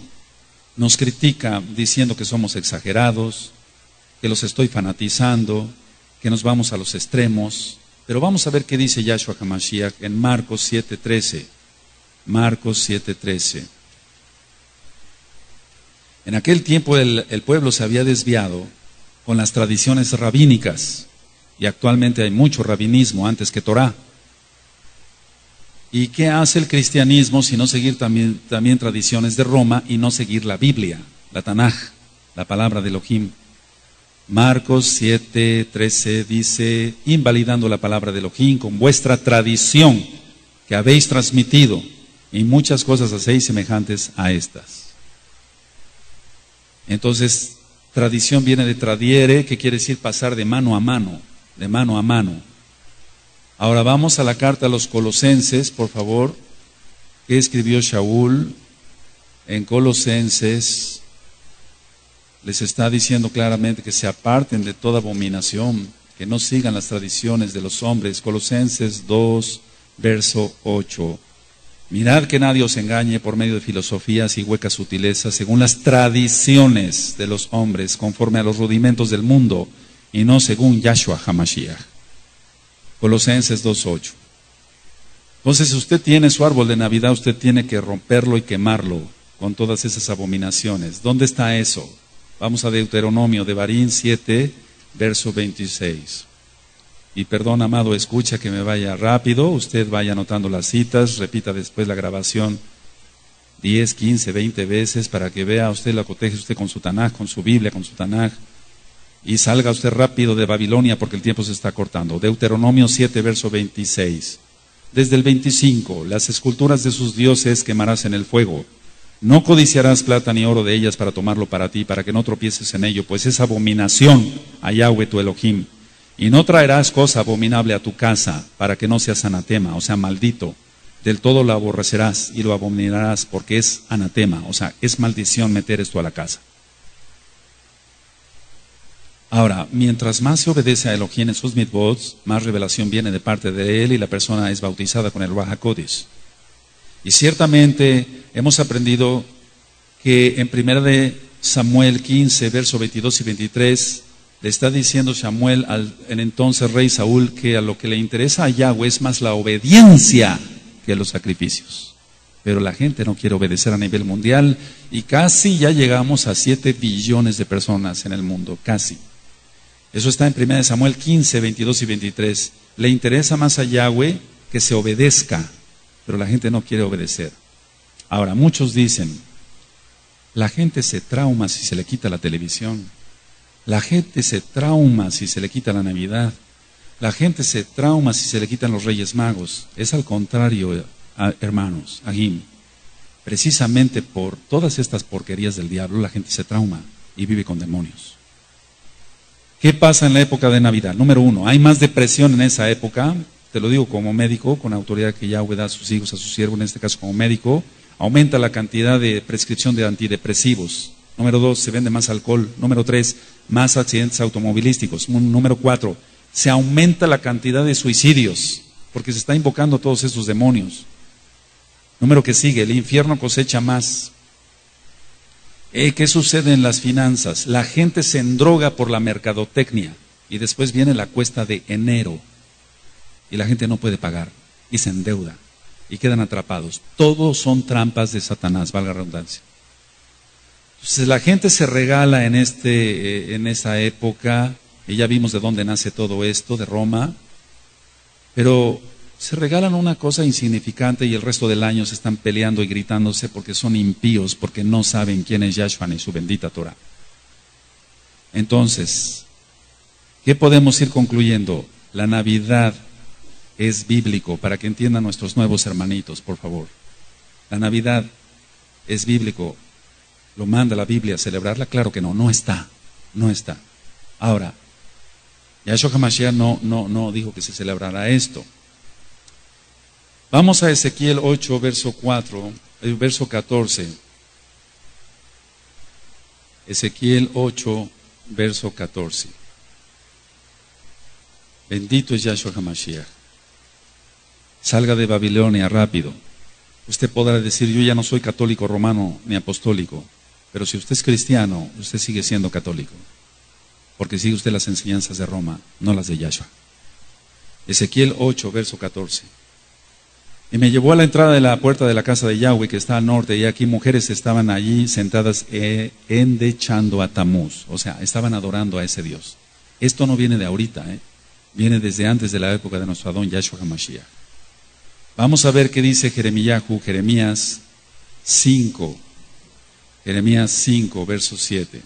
nos critica diciendo que somos exagerados, que los estoy fanatizando, que nos vamos a los extremos. Pero vamos a ver qué dice Yahshua HaMashiach en Marcos 7:13. Marcos 7:13. En aquel tiempo el pueblo se había desviado con las tradiciones rabínicas, y actualmente hay mucho rabinismo antes que Torah. ¿Y qué hace el cristianismo sino seguir también tradiciones de Roma y no seguir la Biblia, la Tanaj, la palabra de Elohim? Marcos 7:13 dice, invalidando la palabra de Elohim con vuestra tradición que habéis transmitido, y muchas cosas hacéis semejantes a estas. Entonces, tradición viene de tradiere, que quiere decir pasar de mano a mano, de mano a mano. Ahora vamos a la carta a los Colosenses, por favor, que escribió Shaul en Colosenses. Les está diciendo claramente que se aparten de toda abominación, que no sigan las tradiciones de los hombres. Colosenses 2, verso 8. Mirad que nadie os engañe por medio de filosofías y huecas sutilezas, según las tradiciones de los hombres, conforme a los rudimentos del mundo, y no según Yahshua HaMashiach. Colosenses 2:8. Entonces, si usted tiene su árbol de Navidad, usted tiene que romperlo y quemarlo con todas esas abominaciones. ¿Dónde está eso? Vamos a Deuteronomio, Devarim 7, verso 26. Y perdón, amado, escucha que me vaya rápido, usted vaya anotando las citas, repita después la grabación 10, 15, 20 veces para que vea usted, la coteje usted con su Tanaj, con su Biblia, con su Tanaj, y salga usted rápido de Babilonia porque el tiempo se está cortando. Deuteronomio 7, verso 26. Desde el 25, las esculturas de sus dioses quemarás en el fuego. No codiciarás plata ni oro de ellas para tomarlo para ti, para que no tropieces en ello, pues es abominación a Yahweh tu Elohim. Y no traerás cosa abominable a tu casa, para que no seas anatema, o sea, maldito. Del todo lo aborrecerás y lo abominarás, porque es anatema, o sea, es maldición meter esto a la casa. Ahora, mientras más se obedece a Elohim en sus mitzvot, más revelación viene de parte de él y la persona es bautizada con el Ruach HaKodesh. Y ciertamente hemos aprendido que en 1 Samuel 15, versos 22 y 23, le está diciendo Samuel al entonces rey Saúl que a lo que le interesa a Yahweh es más la obediencia que los sacrificios. pero la gente no quiere obedecer a nivel mundial y casi ya llegamos a 7 billones de personas en el mundo, casi. Eso está en 1 Samuel 15, 22 y 23. Le interesa más a Yahweh que se obedezca, pero la gente no quiere obedecer. Ahora, muchos dicen, la gente se trauma si se le quita la televisión. La gente se trauma si se le quita la Navidad. La gente se trauma si se le quitan los Reyes Magos. Es al contrario, hermanos, Ahim. Precisamente por todas estas porquerías del diablo, la gente se trauma y vive con demonios. ¿Qué pasa en la época de Navidad? Número 1, hay más depresión en esa época. Te lo digo como médico, con autoridad que Yahweh da a sus hijos, a sus siervos, en este caso como médico. Aumenta la cantidad de prescripción de antidepresivos. Número 2, se vende más alcohol. Número 3, más accidentes automovilísticos. Número 4, se aumenta la cantidad de suicidios, porque se está invocando todos estos demonios. Número que sigue, el infierno cosecha más. ¿Qué sucede en las finanzas? La gente se endroga por la mercadotecnia y después viene la cuesta de enero y la gente no puede pagar y se endeuda y quedan atrapados. Todos son trampas de Satanás, valga la redundancia. Entonces la gente se regala en esa época, y ya vimos de dónde nace todo esto, de Roma, pero se regalan una cosa insignificante y el resto del año se están peleando y gritándose porque son impíos, porque no saben quién es Yahshua ni su bendita Torah. Entonces, ¿qué podemos ir concluyendo? La Navidad es bíblico, para que entiendan nuestros nuevos hermanitos, por favor. La Navidad es bíblico. ¿Lo manda la Biblia a celebrarla? Claro que no, no está. Ahora, Yahshua HaMashiach no dijo que se celebrara esto. Vamos a Ezequiel 8, verso 14. Ezequiel 8, verso 14. Bendito es Yahshua HaMashiach. Salga de Babilonia rápido. Usted podrá decir, yo ya no soy católico romano ni apostólico, pero si usted es cristiano, usted sigue siendo católico, porque sigue usted las enseñanzas de Roma, no las de Yahshua. Ezequiel 8, verso 14. Y me llevó a la entrada de la puerta de la casa de Yahweh, que está al norte, y aquí mujeres estaban allí sentadas endechando a Tamuz, o sea, estaban adorando a ese Dios. Esto no viene de ahorita, viene desde antes de la época de nuestro Adón Yahshua HaMashiach. Vamos a ver qué dice Jeremías 5, verso 7.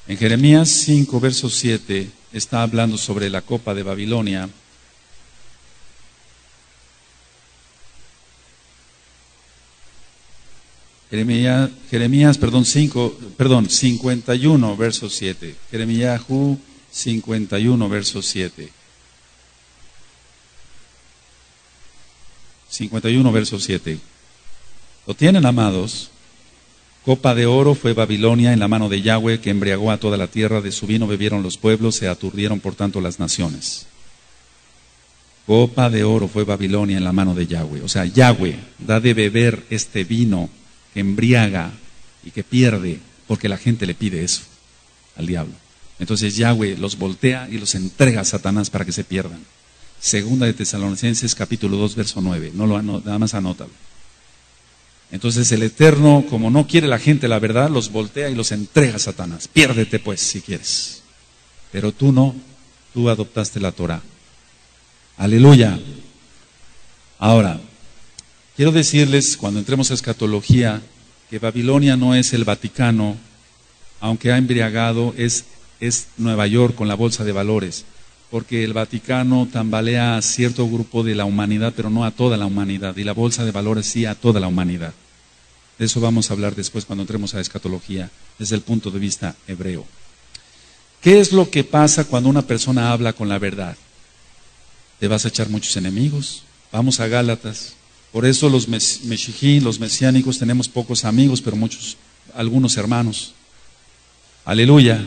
En Jeremías 5, verso 7, está hablando sobre la copa de Babilonia. Jeremías 51, verso 7. Jeremías 51, verso 7. 51, verso 7. ¿Lo tienen, amados? Copa de oro fue Babilonia en la mano de Yahweh, que embriagó a toda la tierra. De su vino bebieron los pueblos, se aturdieron por tanto las naciones. Copa de oro fue Babilonia en la mano de Yahweh. O sea, Yahweh da de beber este vino que embriaga y que pierde, porque la gente le pide eso al diablo. Entonces Yahweh los voltea y los entrega a Satanás para que se pierdan. Segunda de Tesalonicenses capítulo 2, verso 9. Nada más anótalo. Entonces el Eterno, como no quiere la gente la verdad, los voltea y los entrega a Satanás. Piérdete pues si quieres. Pero tú no, tú adoptaste la Torah. Aleluya. Ahora, quiero decirles, cuando entremos a escatología, que Babilonia no es el Vaticano, aunque ha embriagado, es Nueva York con la bolsa de valores, porque el Vaticano tambalea a cierto grupo de la humanidad, pero no a toda la humanidad, y la bolsa de valores sí a toda la humanidad. De eso vamos a hablar después cuando entremos a escatología, desde el punto de vista hebreo. ¿Qué es lo que pasa cuando una persona habla con la verdad? Te vas a echar muchos enemigos. Vamos a Gálatas. Por eso los meshijín, los mesiánicos, tenemos pocos amigos, pero algunos hermanos. Aleluya.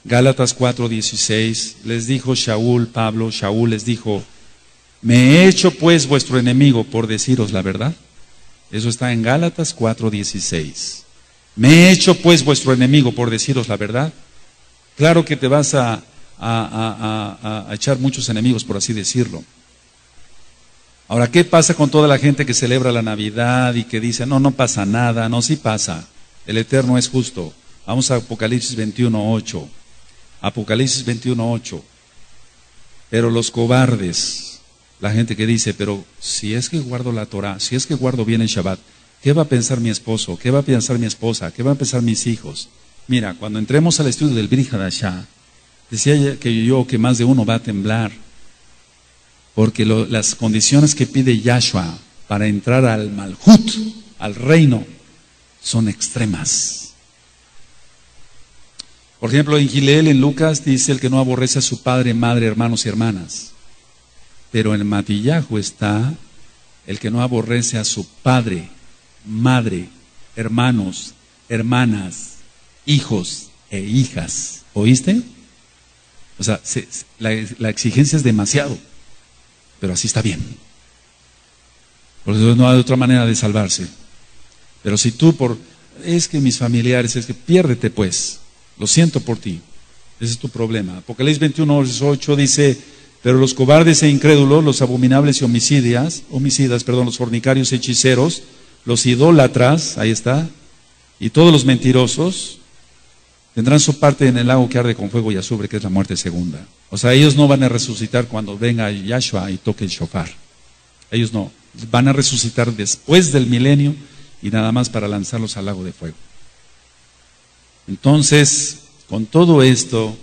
Gálatas 4:16, les dijo Pablo les dijo, ¿me he hecho pues vuestro enemigo por deciros la verdad? Eso está en Gálatas 4:16. ¿Me he hecho pues vuestro enemigo por deciros la verdad? Claro que te vas a echar muchos enemigos, por así decirlo. Ahora, ¿qué pasa con toda la gente que celebra la Navidad y que dice, no, no pasa nada? No, sí pasa. El Eterno es justo. Vamos a Apocalipsis 21:8. Apocalipsis 21:8. Pero los cobardes, la gente que dice, pero si es que guardo la Torah, si es que guardo bien el Shabbat, ¿qué va a pensar mi esposo? ¿Qué va a pensar mi esposa? ¿Qué van a pensar mis hijos? Mira, cuando entremos al estudio del Brit Hadashah, decía que más de uno va a temblar, porque las condiciones que pide Yahshua para entrar al Malhut, al reino, son extremas. Por ejemplo, en Gileel, en Lucas, dice el que no aborrece a su padre, madre, hermanos y hermanas. Pero en Matillahu está el que no aborrece a su padre, madre, hermanos, hermanas, hijos e hijas. ¿Oíste? O sea, la exigencia es demasiado, pero así está bien. Por eso no hay otra manera de salvarse. Pero si tú es que mis familiares, es que piérdete pues, lo siento por ti, ese es tu problema. Apocalipsis 21:8 dice, pero los cobardes e incrédulos, los abominables y homicidas, los fornicarios y hechiceros, los idólatras, ahí está, y todos los mentirosos, tendrán su parte en el lago que arde con fuego y azufre, que es la muerte segunda. O sea, ellos no van a resucitar cuando venga Yahshua y toque el shofar. Ellos no, van a resucitar después del milenio y nada más para lanzarlos al lago de fuego. Entonces, con todo esto,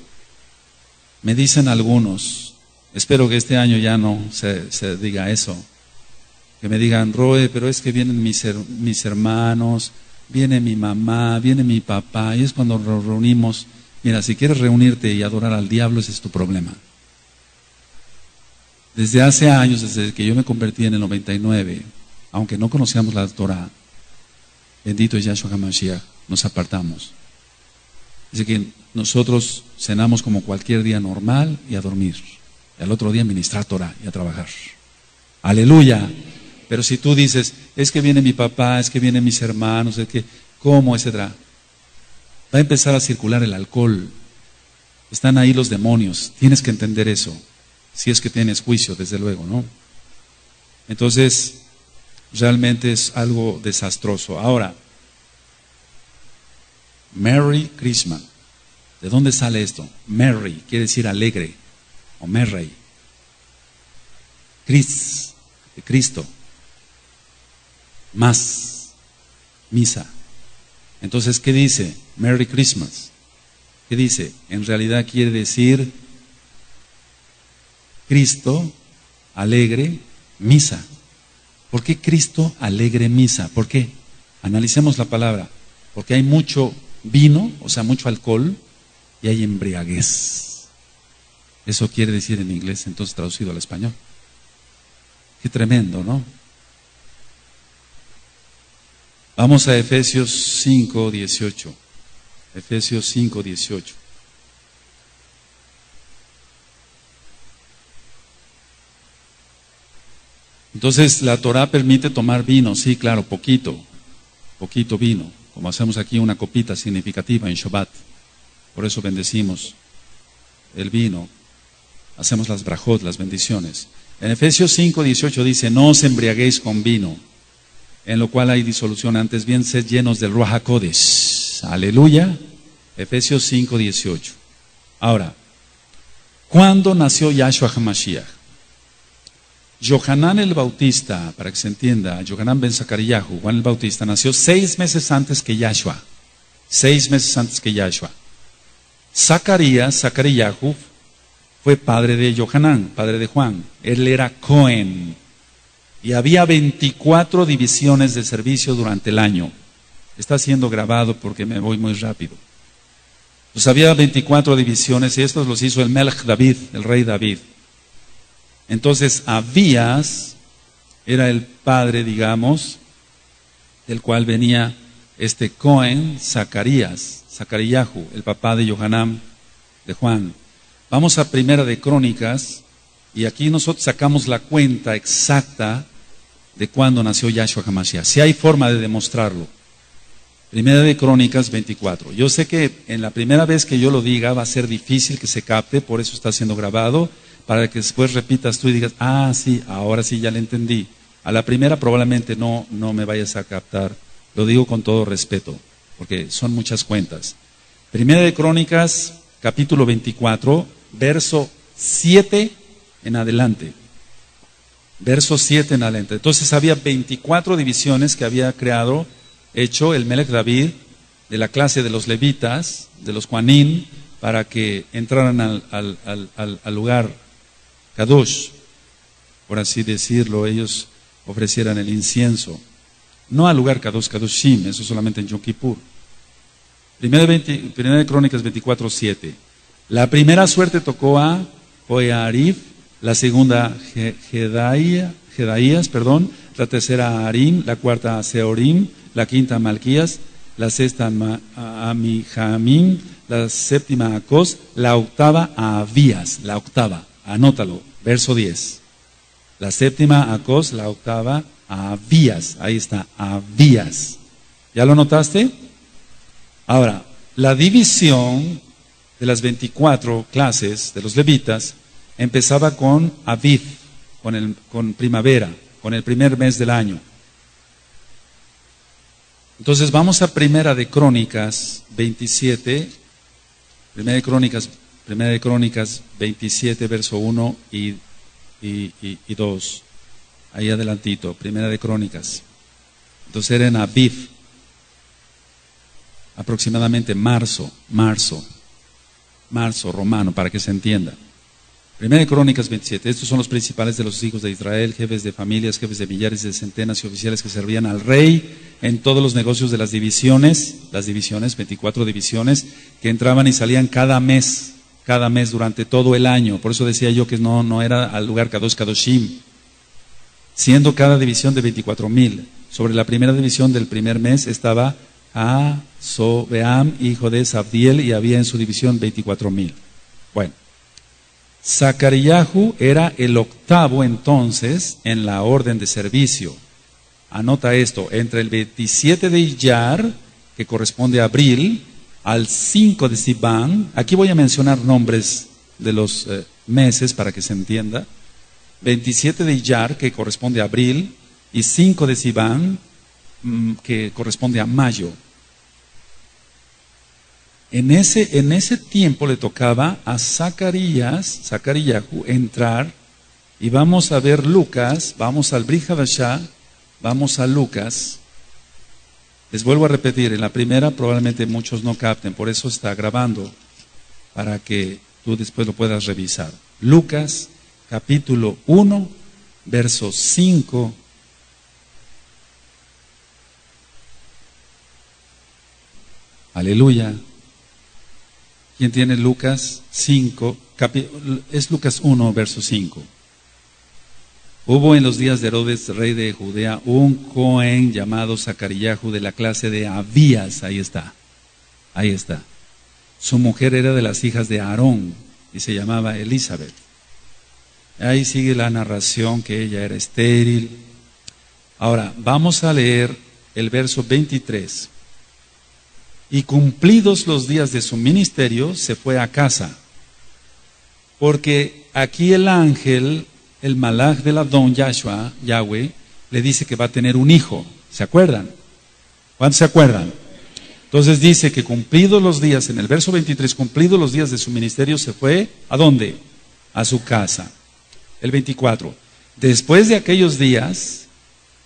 me dicen algunos, espero que este año ya no se diga eso, que me digan, Roe, pero es que vienen mis hermanos, viene mi mamá, viene mi papá, y es cuando nos reunimos. Mira, si quieres reunirte y adorar al diablo, ese es tu problema. Desde hace años, desde que yo me convertí en el 99, aunque no conocíamos la Torah, bendito es Yahshua HaMashiach, nos apartamos. Así que nosotros cenamos como cualquier día normal y a dormir. Y al otro día ministrar Torah y a trabajar. Aleluya. Pero si tú dices, es que viene mi papá, es que vienen mis hermanos, es que, ¿cómo? Etcétera. Va a empezar a circular el alcohol. Están ahí los demonios. Tienes que entender eso. Si es que tienes juicio, desde luego, ¿no? Entonces, realmente es algo desastroso. Ahora, Merry Christmas. ¿De dónde sale esto? Merry quiere decir alegre, o Merry. Chris, de Cristo. Más, misa. Entonces, ¿qué dice? Merry Christmas. ¿Qué dice? En realidad quiere decir Cristo, alegre, misa. ¿Por qué Cristo, alegre, misa? ¿Por qué? Analicemos la palabra. Porque hay mucho vino, o sea, mucho alcohol, y hay embriaguez. Eso quiere decir en inglés, entonces traducido al español. Qué tremendo, ¿no? Vamos a Efesios 5:18. Efesios 5:18. Entonces, la Torah permite tomar vino, sí, claro, poquito vino, como hacemos aquí una copita significativa en Shabbat. Por eso bendecimos el vino, hacemos las brajot, las bendiciones. En Efesios 5:18 dice, no os embriaguéis con vino, en lo cual hay disolución, antes bien sed llenos del Ruach HaKodesh. Aleluya. Efesios 5:18. Ahora, ¿cuándo nació Yahshua HaMashiach? Yohanan el Bautista, para que se entienda, Yohanan ben Zacariyahu, Juan el Bautista, nació 6 meses antes que Yahshua. 6 meses antes que Yahshua. Zacariyahu, fue padre de Yohanan, padre de Juan. Él era Cohen. Y había 24 divisiones de servicio durante el año. Está siendo grabado porque me voy muy rápido. Pues había 24 divisiones y estos los hizo el Melech David, el rey David. Entonces Abías era el padre, digamos, del cual venía este Cohen, Zacariyahu, el papá de Yohanan, de Juan. Vamos a Primera de Crónicas y aquí nosotros sacamos la cuenta exacta de cuándo nació Yahshua HaMashiach. Si hay forma de demostrarlo. Primera de Crónicas 24. Yo sé que en la primera vez que yo lo diga va a ser difícil que se capte, por eso está siendo grabado, para que después repitas tú y digas, ah, sí, ahora sí ya le entendí. A la primera probablemente no me vayas a captar. Lo digo con todo respeto, porque son muchas cuentas. Primera de Crónicas, capítulo 24, verso 7 en adelante. Verso 7 en adelante. Entonces había 24 divisiones que había hecho el Melech David, de la clase de los levitas, de los Juanín, para que entraran al lugar Kadosh, por así decirlo, ellos ofrecieran el incienso. No al lugar Kadosh, Kadoshim, eso solamente en Yom Kippur. Primera de Crónicas 24:7. La primera suerte tocó a Joiarib, la segunda Jedaías, la tercera a Arim, la cuarta a Seorim, la quinta a Malquías, la sexta a Amijamim, la séptima a Acos, la octava a Abías, la octava, anótalo, verso 10. La séptima a Acos, la octava a Abías, ahí está, Abías. ¿Ya lo notaste? Ahora, la división de las 24 clases de los levitas empezaba con Aviv, con primavera, con el primer mes del año. Entonces vamos a Primera de Crónicas 27, Primera de Crónicas 27, verso 1 y 2. Ahí adelantito, Primera de Crónicas. Entonces era en Aviv, aproximadamente marzo romano, para que se entienda. Primera de Crónicas 27, estos son los principales de los hijos de Israel, jefes de familias, jefes de millares, de centenas y oficiales que servían al rey en todos los negocios de las divisiones, 24 divisiones, que entraban y salían cada mes durante todo el año. Por eso decía yo que no era al lugar Kadosh Kadoshim, siendo cada división de 24,000. Sobre la primera división del primer mes estaba Sobeam, hijo de Sabdiel, y había en su división 24,000. Bueno, Zacariyahu era el octavo entonces en la orden de servicio. Anota esto, entre el 27 de Iyar, que corresponde a abril, al 5 de Sivan. Aquí voy a mencionar nombres de los meses para que se entienda. 27 de Iyar, que corresponde a abril, y 5 de Sivan, que corresponde a mayo. En ese tiempo le tocaba a Zacariyahu, entrar, y vamos a ver Lucas, vamos al Brit Hadashah, vamos a Lucas. Les vuelvo a repetir, en la primera probablemente muchos no capten, por eso está grabando, para que tú después lo puedas revisar. Lucas, capítulo 1, verso 5. Aleluya. ¿Quién tiene Lucas 5? Es Lucas 1, verso 5. Hubo en los días de Herodes, rey de Judea, un Cohen llamado Zacariyahu de la clase de Abías. Ahí está. Su mujer era de las hijas de Aarón y se llamaba Elizabeth. Ahí sigue la narración que ella era estéril. Ahora, vamos a leer el verso 23. Y cumplidos los días de su ministerio, se fue a casa. Porque aquí el ángel, el malach del Adón, Yahweh, le dice que va a tener un hijo. ¿Se acuerdan? ¿Cuántos se acuerdan? Entonces dice que cumplidos los días, en el verso 23, cumplidos los días de su ministerio, se fue, ¿a dónde? A su casa. El 24. Después de aquellos días,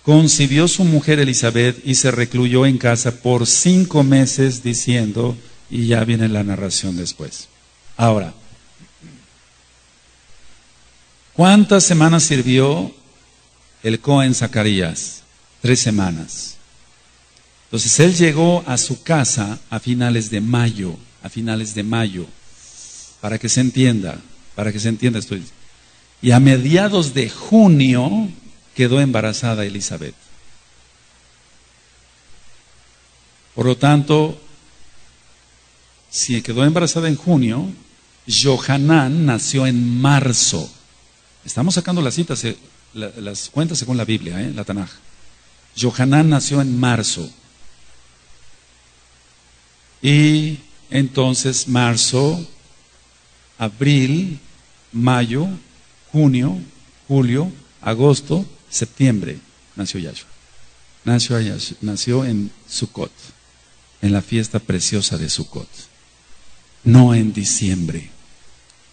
concibió su mujer Elizabeth y se recluyó en casa por 5 meses diciendo, y ya viene la narración después. Ahora, ¿cuántas semanas sirvió el Cohen Zacarías? 3 semanas. Entonces él llegó a su casa a finales de mayo, para que se entienda esto. Y a mediados de junio quedó embarazada Elizabeth. Por lo tanto, si quedó embarazada en junio, Johanán nació en marzo. Estamos sacando las citas, las cuentas según la Biblia, la Tanaj. Johanán nació en marzo. Y entonces marzo, abril, mayo, junio, julio, agosto, septiembre nació Yahshua. Nació en Sukkot, en la fiesta preciosa de Sukkot, no en diciembre.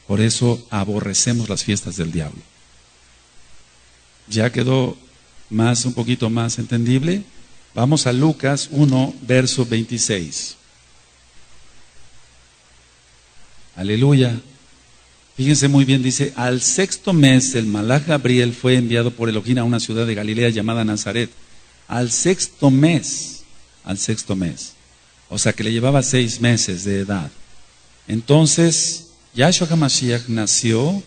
Por eso aborrecemos las fiestas del diablo. ¿Ya quedó un poquito más entendible? Vamos a Lucas 1, verso 26. Aleluya. Fíjense muy bien, dice, al sexto mes el malaj Gabriel fue enviado por Elohim a una ciudad de Galilea llamada Nazaret. Al sexto mes. O sea que le llevaba 6 meses de edad. Entonces, Yahshua HaMashiach nació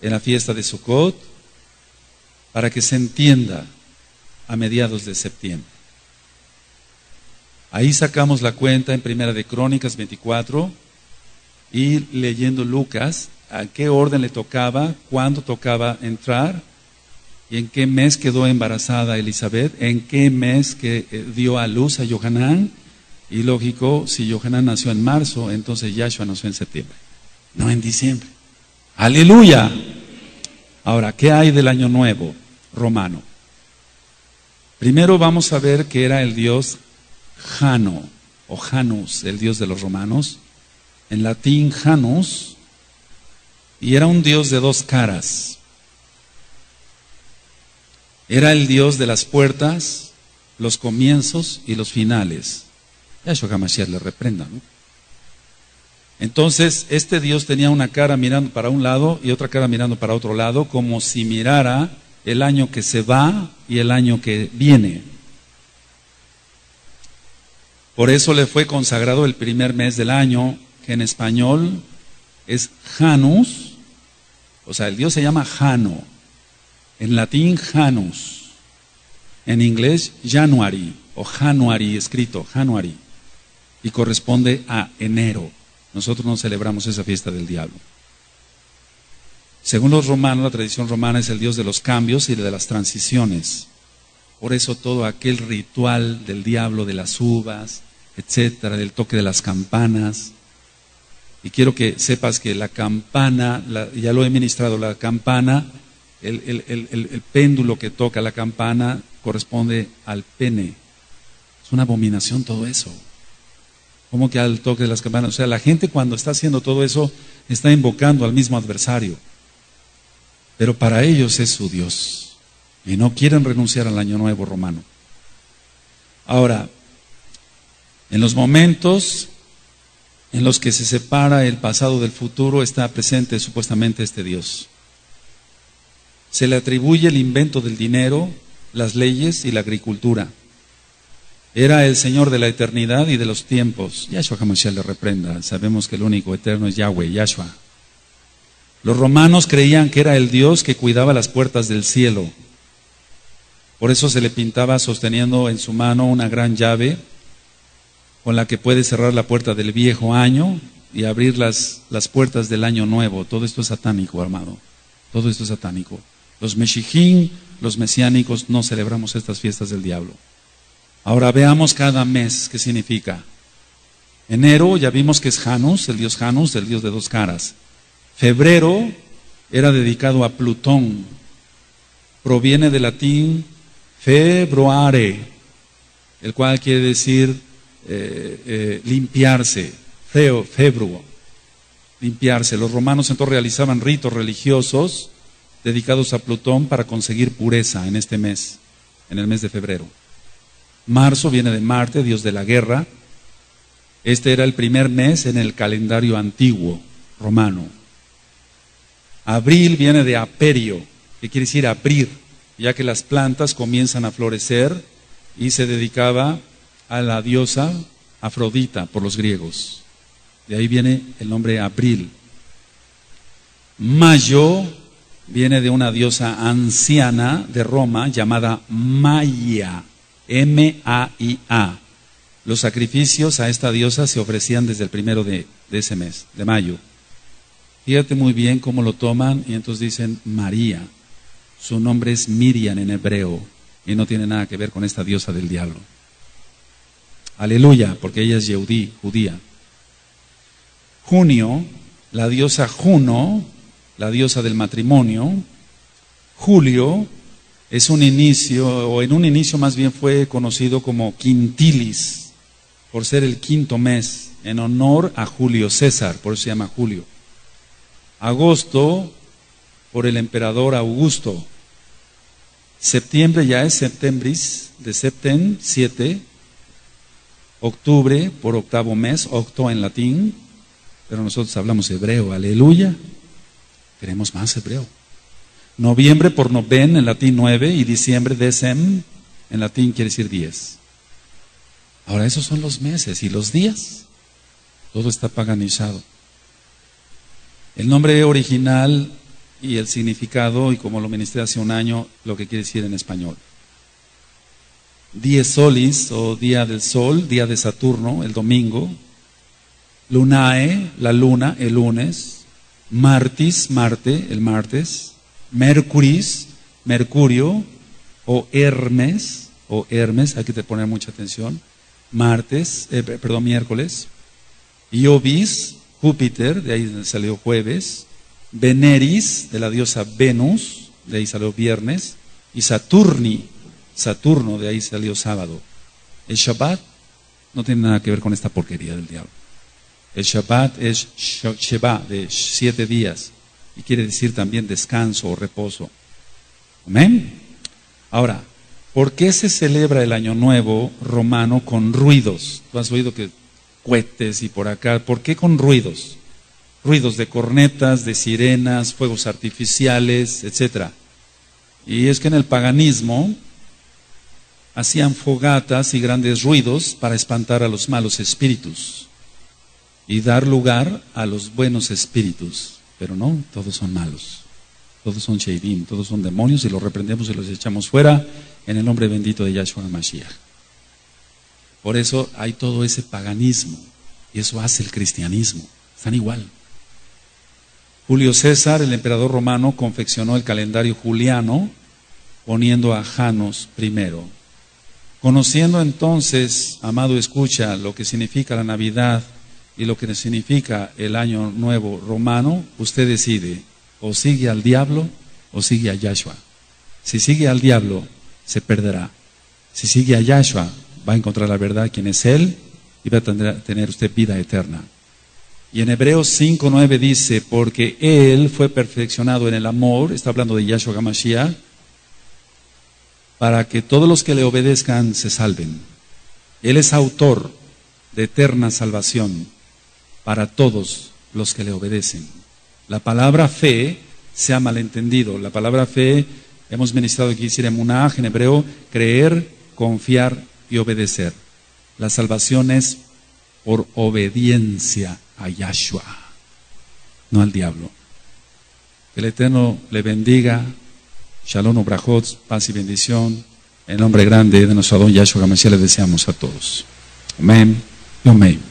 en la fiesta de Sukkot, para que se entienda, a mediados de septiembre. Ahí sacamos la cuenta en Primera de Crónicas 24 y leyendo Lucas, a qué orden le tocaba, cuándo tocaba entrar y en qué mes quedó embarazada Elizabeth, en qué mes que dio a luz a Yohanan. Y lógico, si Yohanan nació en marzo, entonces Yahshua nació en septiembre, no en diciembre. ¡Aleluya! Ahora, ¿qué hay del año nuevo romano? Primero vamos a ver que era el dios Jano, o Janus, el dios de los romanos. En latín, Janus, y era un dios de 2 caras. Era el dios de las puertas, los comienzos y los finales. Yahshua HaMashiach le reprenda, ¿no? Entonces, este Dios tenía una cara mirando para un lado y otra cara mirando para otro lado, como si mirara el año que se va y el año que viene. Por eso le fue consagrado el primer mes del año, que en español es Janus, o sea, el Dios se llama Jano, en latín Janus, en inglés January, o January, escrito January, y corresponde a enero. Nosotros no celebramos esa fiesta del diablo. Según los romanos, la tradición romana es el Dios de los cambios y de las transiciones. Por eso todo aquel ritual del diablo, de las uvas, etcétera, del toque de las campanas. Y quiero que sepas que la campana, ya lo he ministrado, la campana, el péndulo que toca la campana corresponde al pene. Es una abominación todo eso. ¿Cómo que al toque de las campanas? O sea, la gente cuando está haciendo todo eso está invocando al mismo adversario. Pero para ellos es su Dios. Y no quieren renunciar al año nuevo romano. Ahora, en los momentos en los que se separa el pasado del futuro, está presente supuestamente este Dios. Se le atribuye el invento del dinero, las leyes y la agricultura. Era el Señor de la eternidad y de los tiempos. Yahshua HaMashiach le reprenda. Sabemos que el único eterno es Yahweh, Yahshua. Los romanos creían que era el Dios que cuidaba las puertas del cielo. Por eso se le pintaba sosteniendo en su mano una gran llave con la que puede cerrar la puerta del viejo año y abrir las puertas del año nuevo. Todo esto es satánico, amado. Todo esto es satánico. Los meshijim, los mesiánicos, no celebramos estas fiestas del diablo. Ahora veamos cada mes qué significa. Enero ya vimos que es Janus, el dios de 2 caras. Febrero era dedicado a Plutón. Proviene del latín februare, el cual quiere decir limpiarse. Februo, limpiarse. Los romanos entonces realizaban ritos religiosos dedicados a Plutón para conseguir pureza en este mes, en el mes de febrero. Marzo viene de Marte, dios de la guerra. Este era el primer mes en el calendario antiguo romano. Abril viene de aperio, que quiere decir abrir, ya que las plantas comienzan a florecer, y se dedicaba a la diosa Afrodita por los griegos. De ahí viene el nombre Abril. Mayo viene de una diosa anciana de Roma llamada Maia, M-A-I-A. Los sacrificios a esta diosa se ofrecían desde el primero de ese mes, de mayo. Fíjate muy bien cómo lo toman y entonces dicen María. Su nombre es Miriam en hebreo y no tiene nada que ver con esta diosa del diablo. Aleluya, porque ella es judía. Junio, la diosa Juno, la diosa del matrimonio. Julio es un inicio, o en un inicio más bien fue conocido como Quintilis, por ser el quinto mes, en honor a Julio César, por eso se llama Julio. Agosto, por el emperador Augusto. Septiembre ya es Septembris, de Septem, 7. Octubre, por octavo mes, octo en latín, pero nosotros hablamos hebreo, aleluya. Queremos más hebreo. Noviembre por noven, en latín 9, y diciembre decem, en latín quiere decir 10. Ahora esos son los meses y los días. Todo está paganizado. El nombre original y el significado, y como lo ministré hace un año, lo que quiere decir en español. Dies solis, o día del sol, día de Saturno, el domingo. Lunae, la luna, el lunes. Martis, Marte, el martes. Mercuris, Mercurio, o Hermes, hay que poner mucha atención. Miércoles. Iovis, Júpiter, de ahí salió jueves. Veneris, de la diosa Venus, de ahí salió viernes. Y Saturno, de ahí salió sábado. El Shabbat no tiene nada que ver con esta porquería del diablo. El Shabbat es Sheba, de 7 días, y quiere decir también descanso o reposo. Amén. Ahora, ¿por qué se celebra el Año Nuevo romano con ruidos? Tú has oído que cohetes y por acá. ¿Por qué con ruidos? Ruidos de cornetas, de sirenas, fuegos artificiales, etc. Y es que en el paganismo hacían fogatas y grandes ruidos para espantar a los malos espíritus y dar lugar a los buenos espíritus. Pero no, todos son malos. Todos son sheidim, todos son demonios, y los reprendemos y los echamos fuera en el nombre bendito de Yahshua Mashiach. Por eso hay todo ese paganismo, y eso hace el cristianismo. Están igual. Julio César, el emperador romano, confeccionó el calendario juliano poniendo a Janos primero. Conociendo entonces, amado escucha, lo que significa la Navidad y lo que significa el Año Nuevo romano, usted decide, o sigue al diablo o sigue a Yahshua. Si sigue al diablo, se perderá. Si sigue a Yahshua, va a encontrar la verdad, quién es Él, y va a tener usted vida eterna. Y en Hebreos 5:9 dice, porque Él fue perfeccionado en el amor, está hablando de Yahshua HaMashiach, para que todos los que le obedezcan se salven. Él es autor de eterna salvación para todos los que le obedecen. La palabra fe se ha malentendido. La palabra fe, hemos ministrado aquí, decir emunah, en hebreo, creer, confiar y obedecer. La salvación es por obediencia a Yahshua, no al diablo. Que el Eterno le bendiga. Shalom ubrajot, paz y bendición. En el nombre grande de nuestro Adón Yahshua HaMashiach le deseamos a todos. Amén y amén.